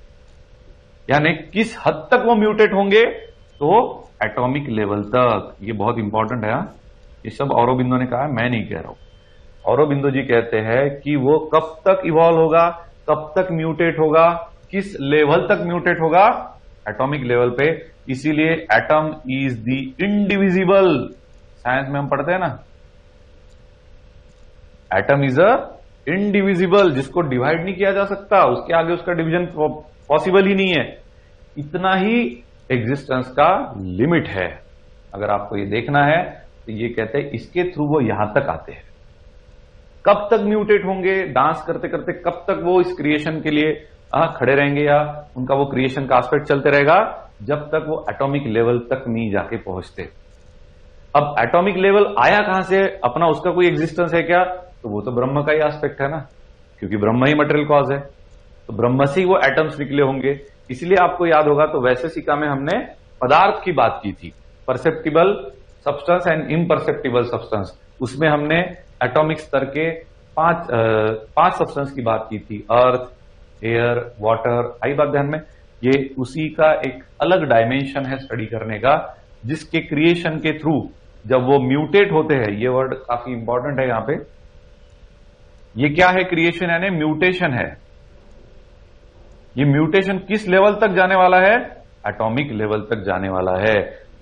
यानी किस हद तक वो म्यूटेट होंगे, तो एटॉमिक लेवल तक। ये बहुत इंपॉर्टेंट है। ये सब औरोबिंदो ने कहा है, मैं नहीं कह रहा हूं। औरोबिंदो जी कहते हैं कि वो कब तक इवॉल्व होगा, कब तक म्यूटेट होगा, किस लेवल तक म्यूटेट होगा, एटॉमिक लेवल पे। इसीलिए atom is the indivisible, science में हम पढ़ते हैं ना, एटम इज अ इंडिविजिबल, जिसको डिवाइड नहीं किया जा सकता, उसके आगे उसका डिवीजन पॉसिबल ही नहीं है। इतना ही एग्जिस्टेंस का लिमिट है। अगर आपको ये देखना है तो ये कहते हैं इसके थ्रू वो यहां तक आते हैं। कब तक म्यूटेट होंगे, डांस करते करते कब तक वो इस क्रिएशन के लिए खड़े रहेंगे, या उनका वो क्रिएशन का एस्पेक्ट चलते रहेगा, जब तक वो एटॉमिक लेवल तक नहीं जाके पहुंचते। अब एटॉमिक लेवल आया कहां से, अपना उसका कोई एग्जिस्टेंस है क्या, तो वो तो ब्रह्म का ही एस्पेक्ट है ना, क्योंकि ब्रह्म ही मटेरियल कॉज है, तो ब्रह्म से ही वो एटम्स निकले होंगे। इसलिए आपको याद होगा तो वैशेषिका में हमने पदार्थ की बात की थी, perceptible substance and imperceptible substance. उसमें हमने एटॉमिक स्तर के पांच सब्सटेंस की बात की थी, अर्थ, एयर, वाटर। आई बात ध्यान में, ये उसी का एक अलग डायमेंशन है स्टडी करने का, जिसके क्रिएशन के थ्रू जब वो म्यूटेट होते हैं, ये वर्ड काफी इंपॉर्टेंट है यहां पे। ये क्या है, क्रिएशन यानी म्यूटेशन है। ये म्यूटेशन किस लेवल तक जाने वाला है, एटॉमिक लेवल तक जाने वाला है।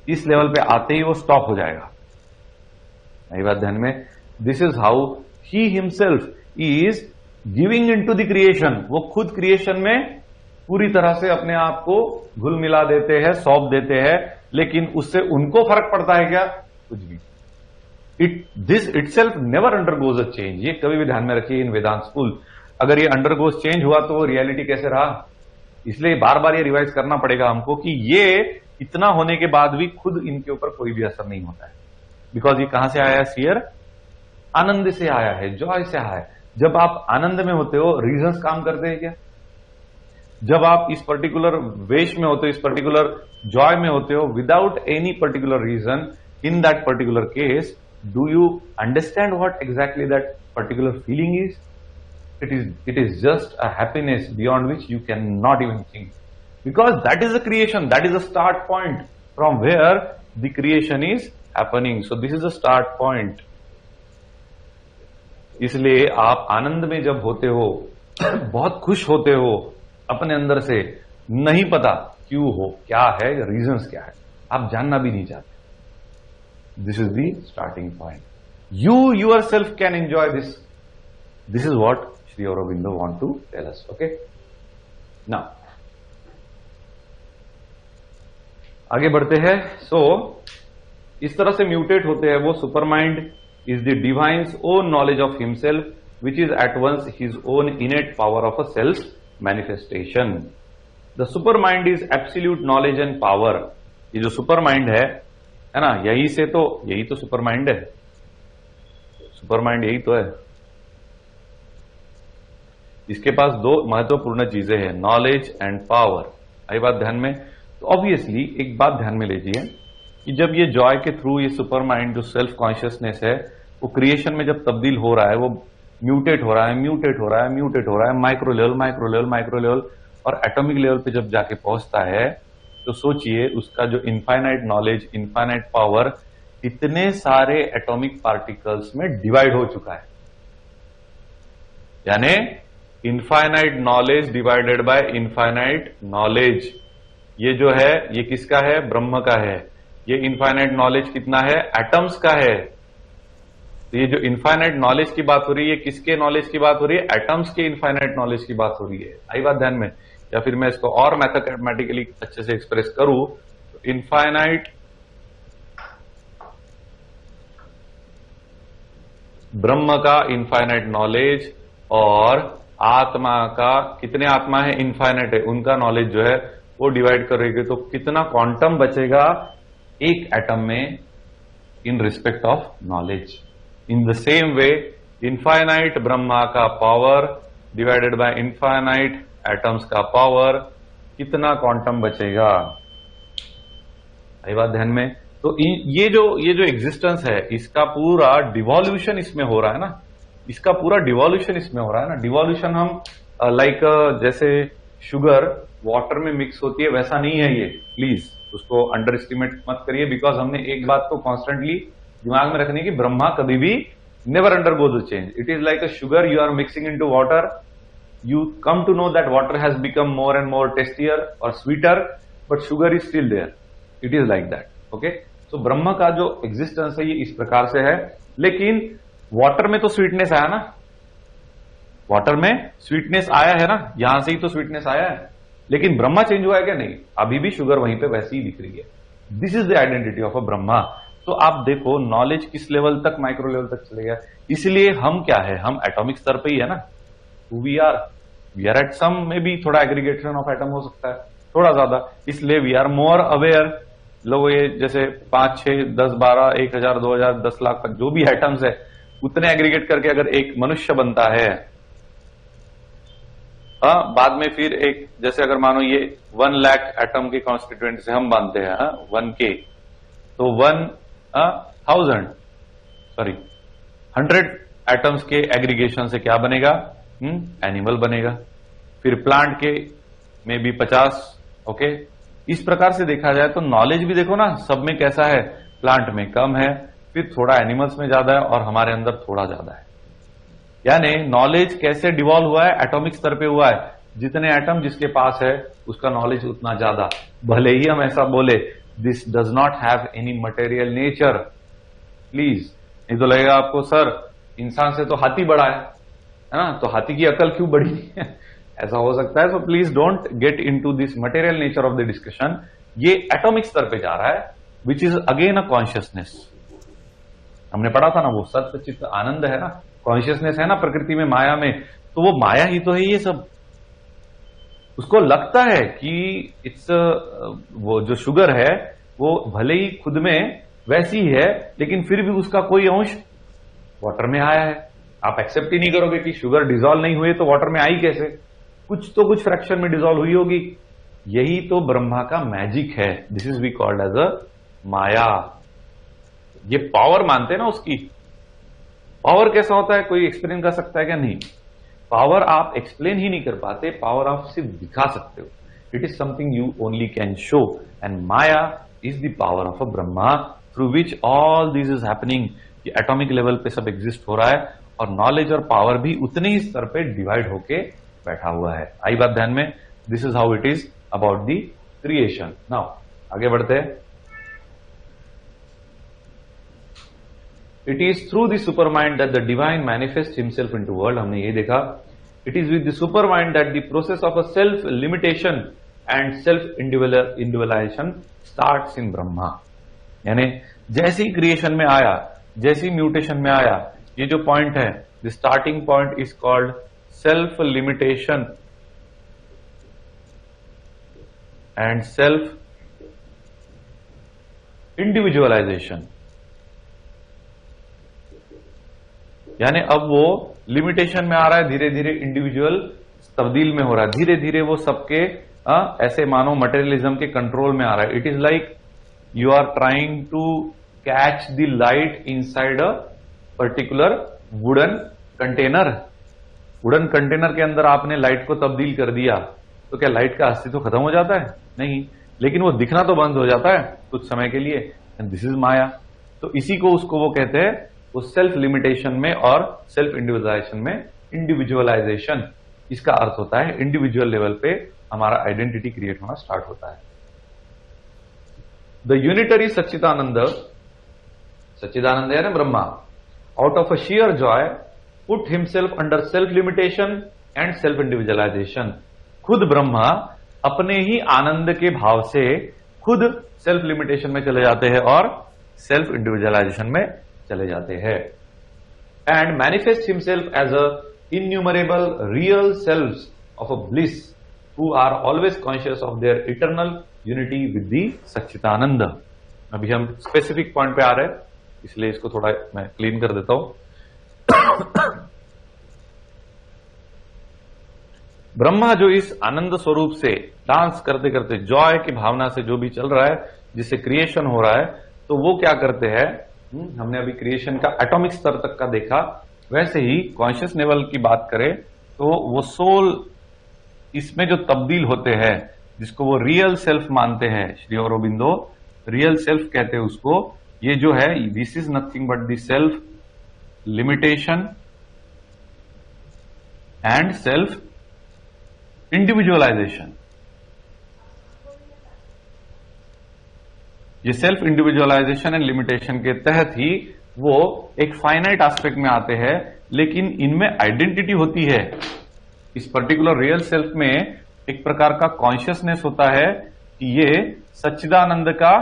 इस लेवल पे आते ही वो स्टॉप हो जाएगा। यही बात ध्यान में, this is how he himself is giving in to the creation. वो खुद क्रिएशन में पूरी तरह से अपने आप को घुल मिला देते हैं, सौंप देते हैं, लेकिन उससे उनको फर्क पड़ता है क्या, कुछ भी। This itself never undergoes a change. ये कभी भी ध्यान में रखिए इन वेदांत स्कूल, अगर ये अंडरगोज चेंज हुआ तो वो रियलिटी कैसे रहा। इसलिए बार बार ये रिवाइज करना पड़ेगा हमको कि ये इतना होने के बाद भी खुद इनके ऊपर कोई भी असर नहीं होता है। बिकॉज ये कहां से आया है, फियर आनंद से आया है, जॉय से आया है। जब आप आनंद में होते हो, रीजंस काम करते हैं क्या? जब आप इस पर्टिकुलर वेश में होते हो, इस पर्टिकुलर जॉय में होते हो, without any particular reason, in that particular case, do you understand what exactly that particular feeling is? It is just a happiness beyond which you cannot even think, because that is the creation, that is the start point from where the creation is happening. So this is the start point. इसलिए आप आनंद में जब होते हो, बहुत खुश होते हो अपने अंदर से, नहीं पता क्यों हो, क्या है, रीजंस क्या है, आप जानना भी नहीं चाहते। This is the starting point. You yourself can enjoy this. This is what Sri Aurobindo want to tell us. Okay. Now, आगे बढ़ते हैं। सो इस तरह से म्यूटेट होते हैं वो। Super mind is the divine's own knowledge of himself, which is at once his own innate power of a self manifestation. The super mind is absolute knowledge and power. ये जो सुपर माइंड है ना, यही तो सुपर माइंड है। सुपर माइंड यही तो है। इसके पास दो महत्वपूर्ण चीजें हैं, नॉलेज एंड पावर। आई बात ध्यान में। तो ऑब्वियसली एक बात ध्यान में लीजिए, कि जब ये जॉय के थ्रू ये सुपर माइंड जो सेल्फ कॉन्शियसनेस है वो क्रिएशन में जब तब्दील हो रहा है, वो म्यूटेट हो रहा है, म्यूटेट हो रहा है, म्यूटेट हो रहा है, micro level, micro level, micro level और एटॉमिक लेवल पे जब जाके पहुंचता है, तो सोचिए उसका जो इनफाइनाइट नॉलेज, इनफाइनाइट पावर इतने सारे एटॉमिक पार्टिकल्स में डिवाइड हो चुका है। यानी infinite knowledge divided by infinite knowledge, ये जो है ये किसका है? ब्रह्म का है। ये इनफाइनाइट नॉलेज कितना है? एटम्स का है। तो ये जो इनफाइनाइट नॉलेज की बात हो रही है, किसके नॉलेज की बात हो रही है? एटम्स के इनफाइनाइट नॉलेज की बात हो रही है। आई बात ध्यान में? या फिर मैं इसको और मैथमेटिकली अच्छे से एक्सप्रेस करूं तो इनफाइनाइट ब्रह्म का इनफाइनाइट नॉलेज और आत्मा का, कितने आत्मा है? इनफाइनाइट है, उनका नॉलेज जो है वो डिवाइड करेंगे तो कितना क्वांटम बचेगा एक एटम में in respect of knowledge. In the same way infinite Brahma का power divided by infinite atoms का पावर, कितना क्वांटम बचेगा? आई बात ध्यान में? तो ये जो एग्जिस्टेंस है इसका पूरा डिवॉल्यूशन इसमें हो रहा है ना, इसका पूरा डिवॉल्यूशन इसमें हो रहा है ना। डिवॉल्यूशन हम लाइक जैसे शुगर वाटर में मिक्स होती है वैसा नहीं है ये, प्लीज उसको अंडर एस्टिमेट मत करिए, बिकॉज हमने एक बात को कॉन्स्टेंटली दिमाग में रखने की, ब्रह्मा कभी भी never undergoes a change. It is like a sugar you are mixing into water, you come to know that water has become more and more tastier or sweeter, but sugar is still there. It is like that. Okay? So ब्रह्म का जो एग्जिस्टेंस है ये इस प्रकार से है, लेकिन वाटर में तो स्वीटनेस आया ना, वाटर में स्वीटनेस आया है ना, यहां से ही तो स्वीटनेस आया है, लेकिन ब्रह्मा चेंज हुआ है क्या? नहीं, अभी भी शुगर वहीं पे वैसी ही दिख रही है। This is the identity of a Brahma. तो आप देखो नॉलेज किस लेवल तक, माइक्रो लेवल तक चले गया। इसलिए हम क्या है, हम एटॉमिक स्तर पे ही है ना, वी आर एट सम में भी थोड़ा एग्रीगेशन ऑफ एटम हो सकता है, थोड़ा ज्यादा, इसलिए वी आर मोर अवेयर। लोग ये जैसे 5, 6, 10, 12, 1000, 2000, 10 लाख तक जो भी एटम्स है उतने एग्रीगेट करके अगर एक मनुष्य बनता है, बाद में फिर एक जैसे अगर मानो ये 1 लाख एटम के कॉन्स्टिट्यूएंट से हम बांधते हैं 1K, तो 100 एटम्स के एग्रीगेशन से क्या बनेगा? एनिमल बनेगा। फिर प्लांट के में भी 50। ओके, इस प्रकार से देखा जाए तो नॉलेज भी देखो ना, सब में कैसा है, प्लांट में कम है, फिर थोड़ा एनिमल्स में ज्यादा है और हमारे अंदर थोड़ा ज्यादा है। यानी नॉलेज कैसे डिवॉल्व हुआ है? एटॉमिक स्तर पे हुआ है। जितने एटम जिसके पास है उसका नॉलेज उतना ज्यादा। भले ही हम ऐसा बोले this does not have any material nature, please, नहीं तो लगेगा आपको सर इंसान से तो हाथी बड़ा है ना, तो हाथी की अकल क्यों बड़ी है? ऐसा हो सकता है। So please don't get into this material nature of the discussion. ये एटॉमिक स्तर पे जा रहा है, which is again a consciousness. हमने पढ़ा था ना वो सत्य चित्त आनंद है ना, कॉन्शियसनेस है ना प्रकृति में, माया में, तो वो माया ही तो है ये सब। उसको लगता है कि इट्स वो जो शुगर है वो भले ही खुद में वैसी ही है, लेकिन फिर भी उसका कोई अंश वाटर में आया है। आप एक्सेप्ट ही नहीं करोगे कि शुगर डिसॉल्व नहीं हुई तो वाटर में आई कैसे? कुछ तो कुछ फ्रैक्शन में डिसॉल्व हुई होगी। यही तो ब्रह्मा का मैजिक है। This is we called as a maya. ये पावर मानते हैं ना उसकी। पावर कैसा होता है, कोई एक्सप्लेन कर सकता है क्या? नहीं, पावर आप एक्सप्लेन ही नहीं कर पाते, पावर आप सिर्फ दिखा सकते हो। It is something you only can show, and Maya is the power of a Brahma through which all this is happening. कि एटॉमिक लेवल पे सब एग्जिस्ट हो रहा है और नॉलेज और पावर भी उतने ही स्तर पे डिवाइड होके बैठा हुआ है। आई बात ध्यान में? This is how it is about the creation. Now आगे बढ़ते हैं। It is through the super mind that the divine manifest himself into world. हमने ये देखा, it is with the super mind that the process of a self limitation and self individualisation starts in Brahma. यानी जैसी क्रिएशन में आया, जैसी म्यूटेशन में आया, ये जो पॉइंट है, the starting point is called self limitation and self individualisation. यानी अब वो लिमिटेशन में आ रहा है, धीरे धीरे इंडिविजुअल तब्दील में हो रहा है, धीरे धीरे वो सबके ऐसे मानो मटेरियलिज्म के कंट्रोल में आ रहा है। It is like you are trying to catch the light inside a particular wooden container. Wooden container के अंदर आपने लाइट को तब्दील कर दिया तो क्या लाइट का अस्तित्व खत्म हो जाता है? नहीं, लेकिन वो दिखना तो बंद हो जाता है कुछ समय के लिए। एंड दिस इज माया। तो इसी को उसको वो कहते हैं, वो सेल्फ लिमिटेशन में और सेल्फ इंडिविजुअलाइजेशन में इंडिविजुअलाइजेशन, इसका अर्थ होता है इंडिविजुअल लेवल पे हमारा आइडेंटिटी क्रिएट होना स्टार्ट होता है। द यूनिटरी सच्चिदानंद, सच्चिदानंद है ना Brahma, out of a share Joy put himself under self limitation and self individualisation. खुद ब्रह्मा अपने ही आनंद के भाव से खुद सेल्फ लिमिटेशन में चले जाते हैं और सेल्फ इंडिविजुअलाइजेशन में चले जाते हैं। And manifest himself as a innumerable real selves of a bliss who are always conscious of their eternal unity with the Sachchidananda. अभी हम स्पेसिफिक पॉइंट पे आ रहे हैं, इसलिए इसको थोड़ा मैं क्लीन कर देता हूं। ब्रह्मा जो इस आनंद स्वरूप से डांस करते करते, जॉय की भावना से जो भी चल रहा है, जिससे क्रिएशन हो रहा है, तो वो क्या करते हैं, हमने अभी क्रिएशन का एटॉमिक स्तर तक का देखा, वैसे ही कॉन्शियस लेवल की बात करें तो वो सोल इसमें जो तब्दील होते हैं, जिसको वो रियल सेल्फ मानते हैं, श्री औरोबिंदो रियल सेल्फ कहते हैं उसको। ये जो है, this is nothing but the self limitation and self individualisation. ये सेल्फ इंडिविजुअलाइजेशन एंड लिमिटेशन के तहत ही वो एक फाइनाइट एस्पेक्ट में आते हैं, लेकिन इनमें आइडेंटिटी होती है। इस पर्टिकुलर रियल सेल्फ में एक प्रकार का कॉन्शियसनेस होता है कि ये सच्चिदानंद का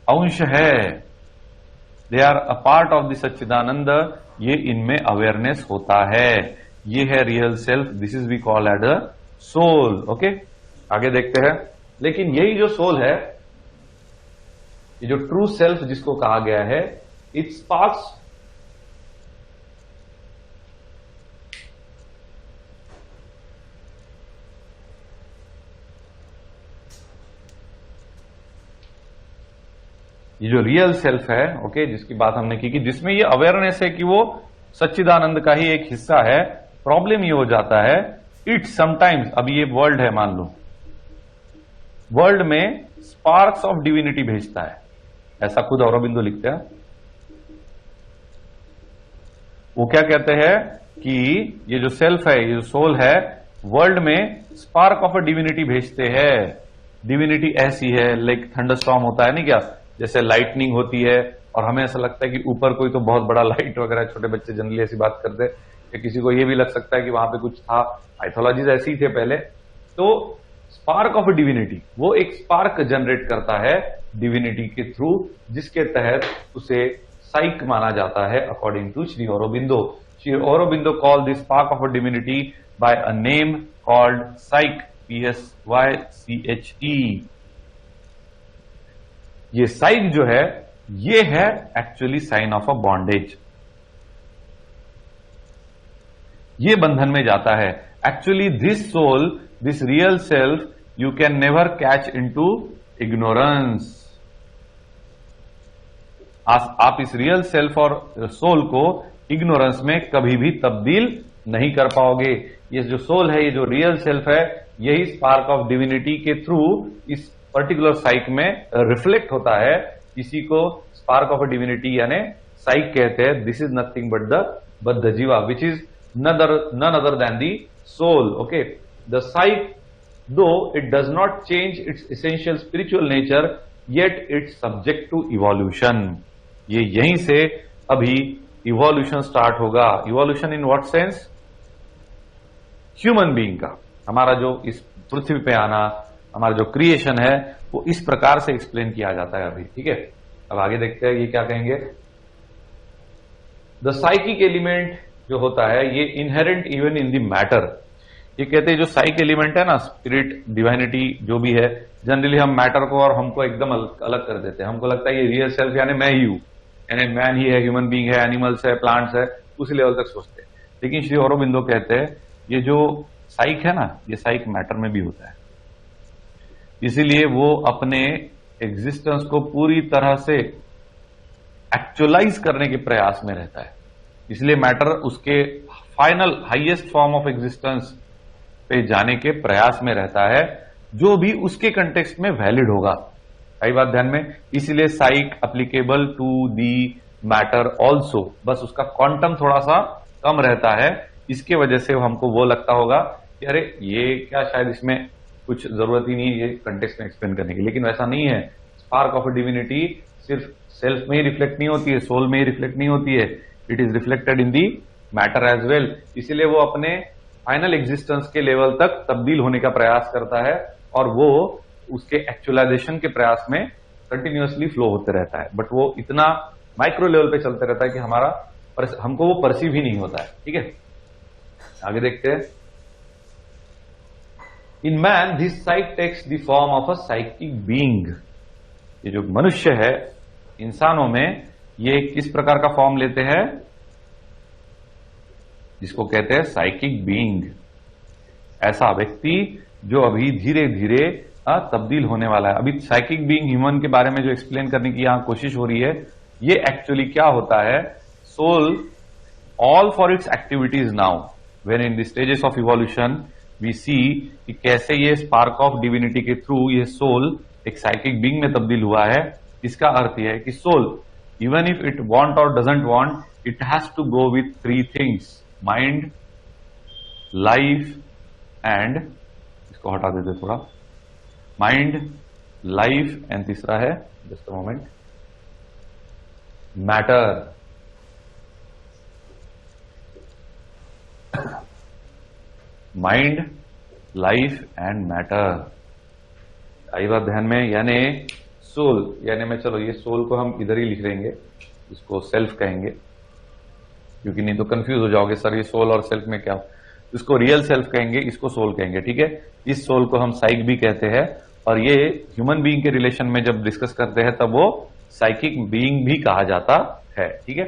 अंश है, they are a part of the Sachchidananda, ये इनमें अवेयरनेस होता है। ये है real self, this is we call at a soul. Okay, आगे देखते हैं। लेकिन यही जो सोल है, ये जो ट्रू सेल्फ जिसको कहा गया है, इट स्पार्क्स ये जो रियल सेल्फ है, ओके, जिसकी बात हमने की कि जिसमें ये अवेयरनेस है कि वो सच्चिदानंद का ही एक हिस्सा है। प्रॉब्लम ये हो जाता है, इट समटाइम्स, अभी ये वर्ल्ड है मान लो, वर्ल्ड में स्पार्क्स ऑफ डिविनिटी भेजता है, ऐसा खुद औरोबिंदो लिखते हैं। वो क्या कहते हैं कि ये जो सेल्फ है, ये जो सोल है, वर्ल्ड में स्पार्क ऑफ अ डिविनिटी भेजते हैं। डिविनिटी ऐसी है, लाइक थंडरस्टॉर्म होता है नहीं क्या, जैसे लाइटनिंग होती है और हमें ऐसा लगता है कि ऊपर कोई तो बहुत बड़ा लाइट वगैरह, छोटे बच्चे जनरली ऐसी बात करते हैं, या किसी को ये भी लग सकता है कि वहां पे कुछ था, माइथोलॉजीज ऐसी ही थे पहले। तो स्पार्क ऑफ डिविनिटी, वो एक स्पार्क जनरेट करता है डिविनिटी के थ्रू, जिसके तहत उसे साइक माना जाता है according to Shri Aurobindo. Shri Aurobindo call this spark of divinity bye a name called side, PSYCHE। ये साइक जो है, ये है actually sign of a bondage, ये बंधन में जाता है। Actually this soul, this real self, you can never catch into ignorance. आप इस रियल सेल्फ और सोल को इग्नोरेंस में कभी भी तब्दील नहीं कर पाओगे। ये जो सोल है, ये जो रियल सेल्फ है, यही स्पार्क ऑफ डिविनिटी के थ्रू इस पर्टिकुलर साइक में रिफ्लेक्ट होता है। इसी को स्पार्क ऑफ डिविनिटी यानी साइक कहते हैं। This is nothing but the बद्ध जीवा, which is none other than the soul. Okay, the psyche, though it does not change its essential spiritual nature, yet it's subject to evolution. ये यहीं से अभी इवोल्यूशन स्टार्ट होगा। Evolution in what sense? Human being का, हमारा जो इस पृथ्वी पे आना, हमारा जो क्रिएशन है, वो इस प्रकार से एक्सप्लेन किया जाता है अभी। ठीक है, अब आगे देखते हैं ये क्या कहेंगे। द साइकिक एलिमेंट जो होता है, ये inherent even in the matter. ये कहते हैं जो साइक एलिमेंट है ना, स्पिरिट, डिवाइनिटी जो भी है, जनरली हम मैटर को और हमको एकदम अलग कर देते हैं। हमको लगता है ये रियल सेल्फ यानी मैं ही हूं, यानी मैन ही है, ह्यूमन बीइंग है, एनिमल्स है, प्लांट्स है, उसी लेवल तक सोचते हैं। लेकिन श्री औरोबिंदो कहते हैं ये जो साइक है ना, ये साइक मैटर में भी होता है। इसीलिए वो अपने एग्जिस्टेंस को पूरी तरह से एक्चुअलाइज करने के प्रयास में रहता है। इसलिए मैटर उसके final highest form of existence पे जाने के प्रयास में रहता है, जो भी उसके कंटेक्स्ट में वैलिड होगा। आई बात ध्यान में। इसलिए psych applicable to the matter also, बस उसका क्वांटम थोड़ा सा कम रहता है। इसके वजह से हमको वो लगता होगा कि अरे ये क्या, शायद इसमें कुछ जरूरत ही नहीं है ये कंटेक्स्ट में एक्सप्लेन करने की, लेकिन वैसा नहीं है। स्पार्क ऑफ डिविनिटी सिर्फ सेल्फ में ही रिफ्लेक्ट नहीं होती है, सोल में ही रिफ्लेक्ट नहीं होती है, it is reflected in the matter as well. इसीलिए वो अपने फाइनल एग्जिस्टेंस के लेवल तक तब्दील होने का प्रयास करता है और वो उसके एक्चुअलाइजेशन के प्रयास में कंटिन्यूअसली फ्लो होते रहता है। बट वो इतना माइक्रो लेवल पे चलते रहता है कि हमको वो परसीव ही नहीं होता है। ठीक है, आगे देखते हैं। In man this psyche takes the form of a psychic being. ये जो मनुष्य है, इंसानों में ये किस प्रकार का फॉर्म लेते हैं, जिसको कहते हैं साइकिक बीइंग। ऐसा व्यक्ति जो अभी धीरे धीरे तब्दील होने वाला है। अभी साइकिक बीइंग ह्यूमन के बारे में जो एक्सप्लेन करने की यहां कोशिश हो रही है, ये एक्चुअली क्या होता है, soul all for its activities now when in the stages of evolution we see कि कैसे ये स्पार्क ऑफ डिविनिटी के थ्रू ये सोल एक साइकिक बीइंग में तब्दील हुआ है। इसका अर्थ यह है कि soul even if it want और doesn't want, it has to go with three things, mind, life and, इसको हटा देते थोड़ा, माइंड, लाइफ एंड तीसरा है, just a moment, matter. Mind, life and matter. आई बात ध्यान में। यानी सोल, यानी मैं, चलो ये सोल को हम इधर ही लिख देंगे, इसको सेल्फ कहेंगे, क्योंकि नहीं तो कंफ्यूज हो जाओगे सर ये सोल और सेल्फ में क्या। इसको रियल सेल्फ कहेंगे, इसको सोल कहेंगे। ठीक है, इस सोल को हम साइक भी कहते हैं, और ये ह्यूमन बीइंग के रिलेशन में जब डिस्कस करते हैं तब वो साइकिक बीइंग भी कहा जाता है। ठीक है,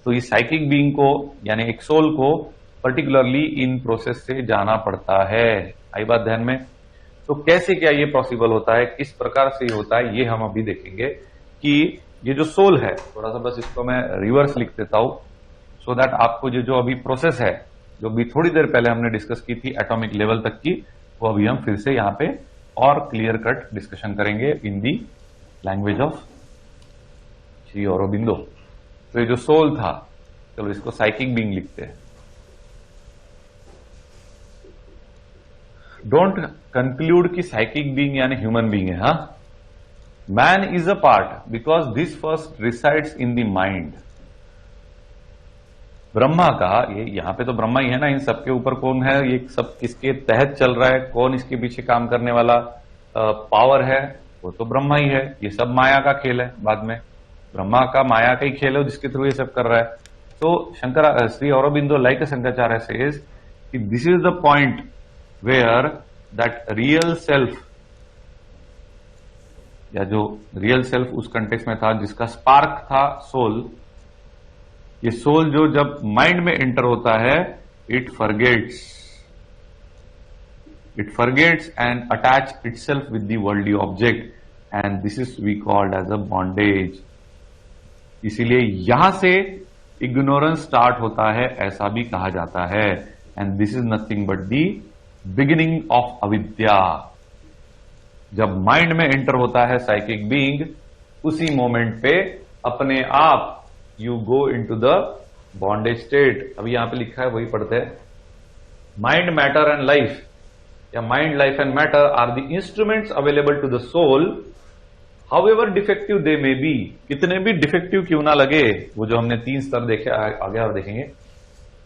तो इस साइकिक बीइंग को यानी एक सोल को पर्टिकुलरली इन प्रोसेस से जाना पड़ता है। आई बात ध्यान में। तो कैसे क्या ये पॉसिबल होता है, किस प्रकार से ये होता है, ये हम अभी देखेंगे। कि ये जो सोल है, थोड़ा सा बस इसको मैं रिवर्स लिख देता हूं सो दैट आपको जो अभी प्रोसेस है, जो भी थोड़ी देर पहले हमने डिस्कस की थी एटॉमिक लेवल तक की, वो अभी हम फिर से यहां पे और क्लियर कट डिस्कशन करेंगे इन दी लैंग्वेज ऑफ श्री औरोबिंदो। तो ये जो सोल था, चलो इसको साइकिक बीइंग लिखते हैं। डोंट कंक्लूड कि साइकिक बीइंग यानी ह्यूमन बीइंग है। हाँ, man is a part because this first resides in the mind. Brahma का, ये यहां पे तो ब्रह्मा ही है ना, इन सबके ऊपर कौन है, ये सब किसके तहत चल रहा है, कौन इसके पीछे काम करने वाला पावर है, वो तो ब्रह्मा ही है। ये सब माया का खेल है, बाद में ब्रह्मा का माया का ही खेल है जिसके थ्रू ये सब कर रहा है। तो श्री औरोबिंदो लाइक शंकराचार्य सेज कि this is the point where that real self, या जो रियल सेल्फ उस कंटेक्स्ट में था जिसका स्पार्क था सोल, ये सोल जो जब माइंड में एंटर होता है, it forgets and attach itself with the worldly object, and this is we called as a bondage. इसीलिए यहां से इग्नोरेंस स्टार्ट होता है, ऐसा भी कहा जाता है। And this is nothing but the beginning of अविद्या। जब माइंड में एंटर होता है साइकिक बीइंग, उसी मोमेंट पे अपने आप you go into the bondage state. अभी यहां पे लिखा है, वही पढ़ते हैं। माइंड, मैटर एंड लाइफ, या mind, life and matter are the instruments available to the soul, however defective they may be. कितने भी डिफेक्टिव क्यों ना लगे, वो जो हमने 3 स्तर देखे, आगे और देखेंगे।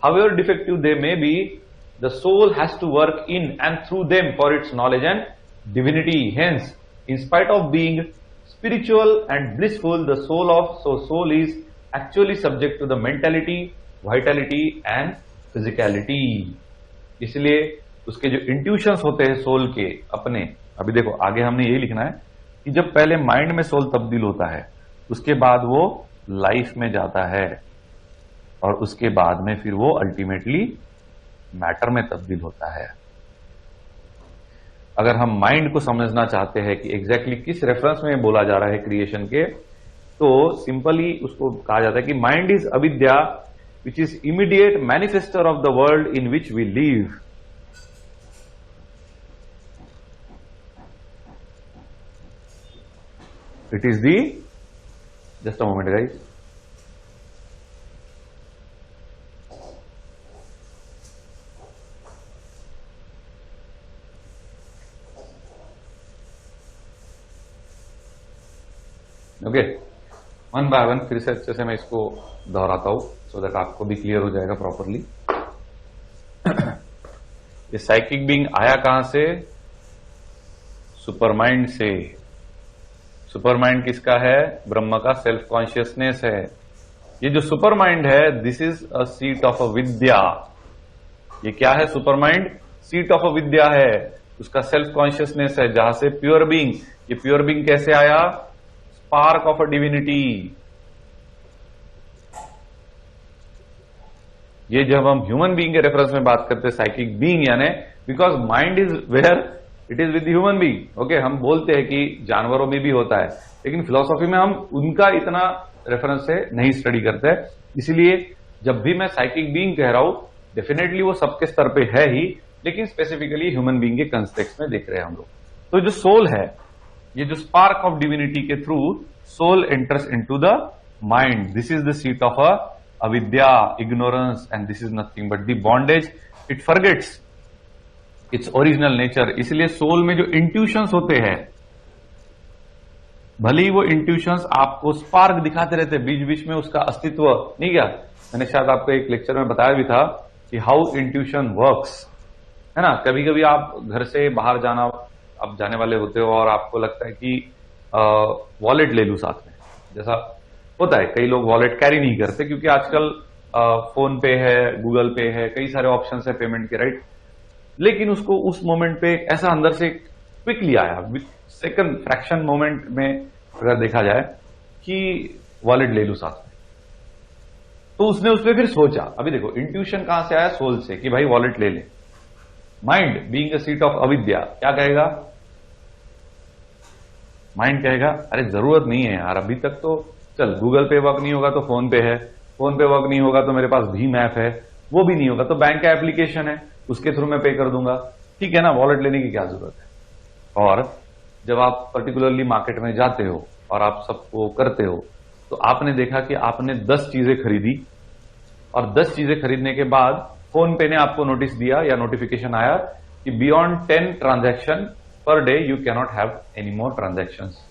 However defective they may be, the soul has to work in and through them for its knowledge and divinity. Hence, in spite of being spiritual and blissful, the soul is actually subject to the mentality, vitality and physicality. इसलिए उसके जो इंट्यूशंस होते हैं सोल के अपने, अभी देखो आगे हमने यही लिखना है कि जब पहले माइंड में सोल तब्दील होता है, उसके बाद वो लाइफ में जाता है, और उसके बाद में फिर वो अल्टीमेटली मैटर में तब्दील होता है। अगर हम माइंड को समझना चाहते हैं कि एग्जैक्टली किस रेफरेंस में बोला जा रहा है क्रिएशन के, तो सिंपली उसको कहा जाता है कि mind is avidya which is immediate manifester of the world in which we live. It is the, just a moment guys, okay, one by one फिर से अच्छे से मैं इसको दोहराता हूं सो दैट आपको भी क्लियर हो जाएगा प्रॉपरली। ये साइकिक बीइंग आया कहां से? सुपरमाइंड से। सुपरमाइंड किसका है? ब्रह्म का सेल्फ कॉन्शियसनेस है। ये जो सुपरमाइंड है, this is a seat of a vidya. ये क्या है? Supermind seat of a vidya है, उसका सेल्फ कॉन्शियसनेस है, जहां से प्योर बीइंग। ये प्योर बीइंग कैसे आया? Spark of a divinity. ये जब हम ह्यूमन बीइंग के रेफरेंस में बात करते हैं साइकिक बीइंग, यानी because mind is where it is with human being. Okay, हम बोलते हैं कि जानवरों में भी होता है, लेकिन फिलॉसफी में हम उनका इतना रेफरेंस से नहीं स्टडी करते। इसलिए जब भी मैं साइकिक बीइंग कह रहा हूं, डेफिनेटली वो सबके स्तर पे है ही, लेकिन स्पेसिफिकली ह्यूमन बीइंग के कंटेक्स्ट में देख रहे हैं हम लोग। तो जो सोल है, ये जो स्पार्क ऑफ डिविनिटी के through soul enters into the mind, this is the seat of avidya, ignorance, and this is nothing but the bondage. It forgets its original nature. इसलिए सोल में जो इंट्यूशंस होते हैं, भले ही वो इंट्यूशंस आपको स्पार्क दिखाते रहते, बीच बीच में उसका अस्तित्व नहीं। क्या मैंने शायद आपको एक लेक्चर में बताया भी था कि हाउ इंट्यूशन वर्क्स, है ना। कभी कभी आप घर से बाहर आप जाने वाले होते हो और आपको लगता है कि वॉलेट ले लूं साथ में, जैसा होता है। कई लोग वॉलेट कैरी नहीं करते क्योंकि आजकल फोन पे है, गूगल पे है, कई सारे ऑप्शंस है पेमेंट के, राइट। लेकिन उसको उस मोमेंट पे ऐसा अंदर से क्विकली आया, सेकंड फ्रैक्शन मोमेंट में अगर देखा जाए कि वॉलेट ले लूं साथ में, तो उसने उस पर फिर सोचा। अभी देखो इंट्यूशन कहां से आया? सोल से, कि भाई वॉलेट ले ले। Mind being a seat of अविद्या क्या कहेगा? माइंड कहेगा अरे जरूरत नहीं है यार, अभी तक तो चल गूगल पे वर्क नहीं होगा तो फोन पे है, फोन पे वर्क नहीं होगा तो मेरे पास भीम ऐप है, वो भी नहीं होगा तो बैंक का एप्लीकेशन है, उसके थ्रू मैं पे कर दूंगा, ठीक है ना, वॉलेट लेने की क्या जरूरत है। और जब आप पर्टिकुलरली मार्केट में जाते हो और आप सबको करते हो, तो आपने देखा कि आपने 10 चीजें खरीदी, और 10 चीजें खरीदने के बाद फोन पे ने आपको नोटिस दिया या नोटिफिकेशन आया कि beyond 10 transaction per day you cannot have any more transactions.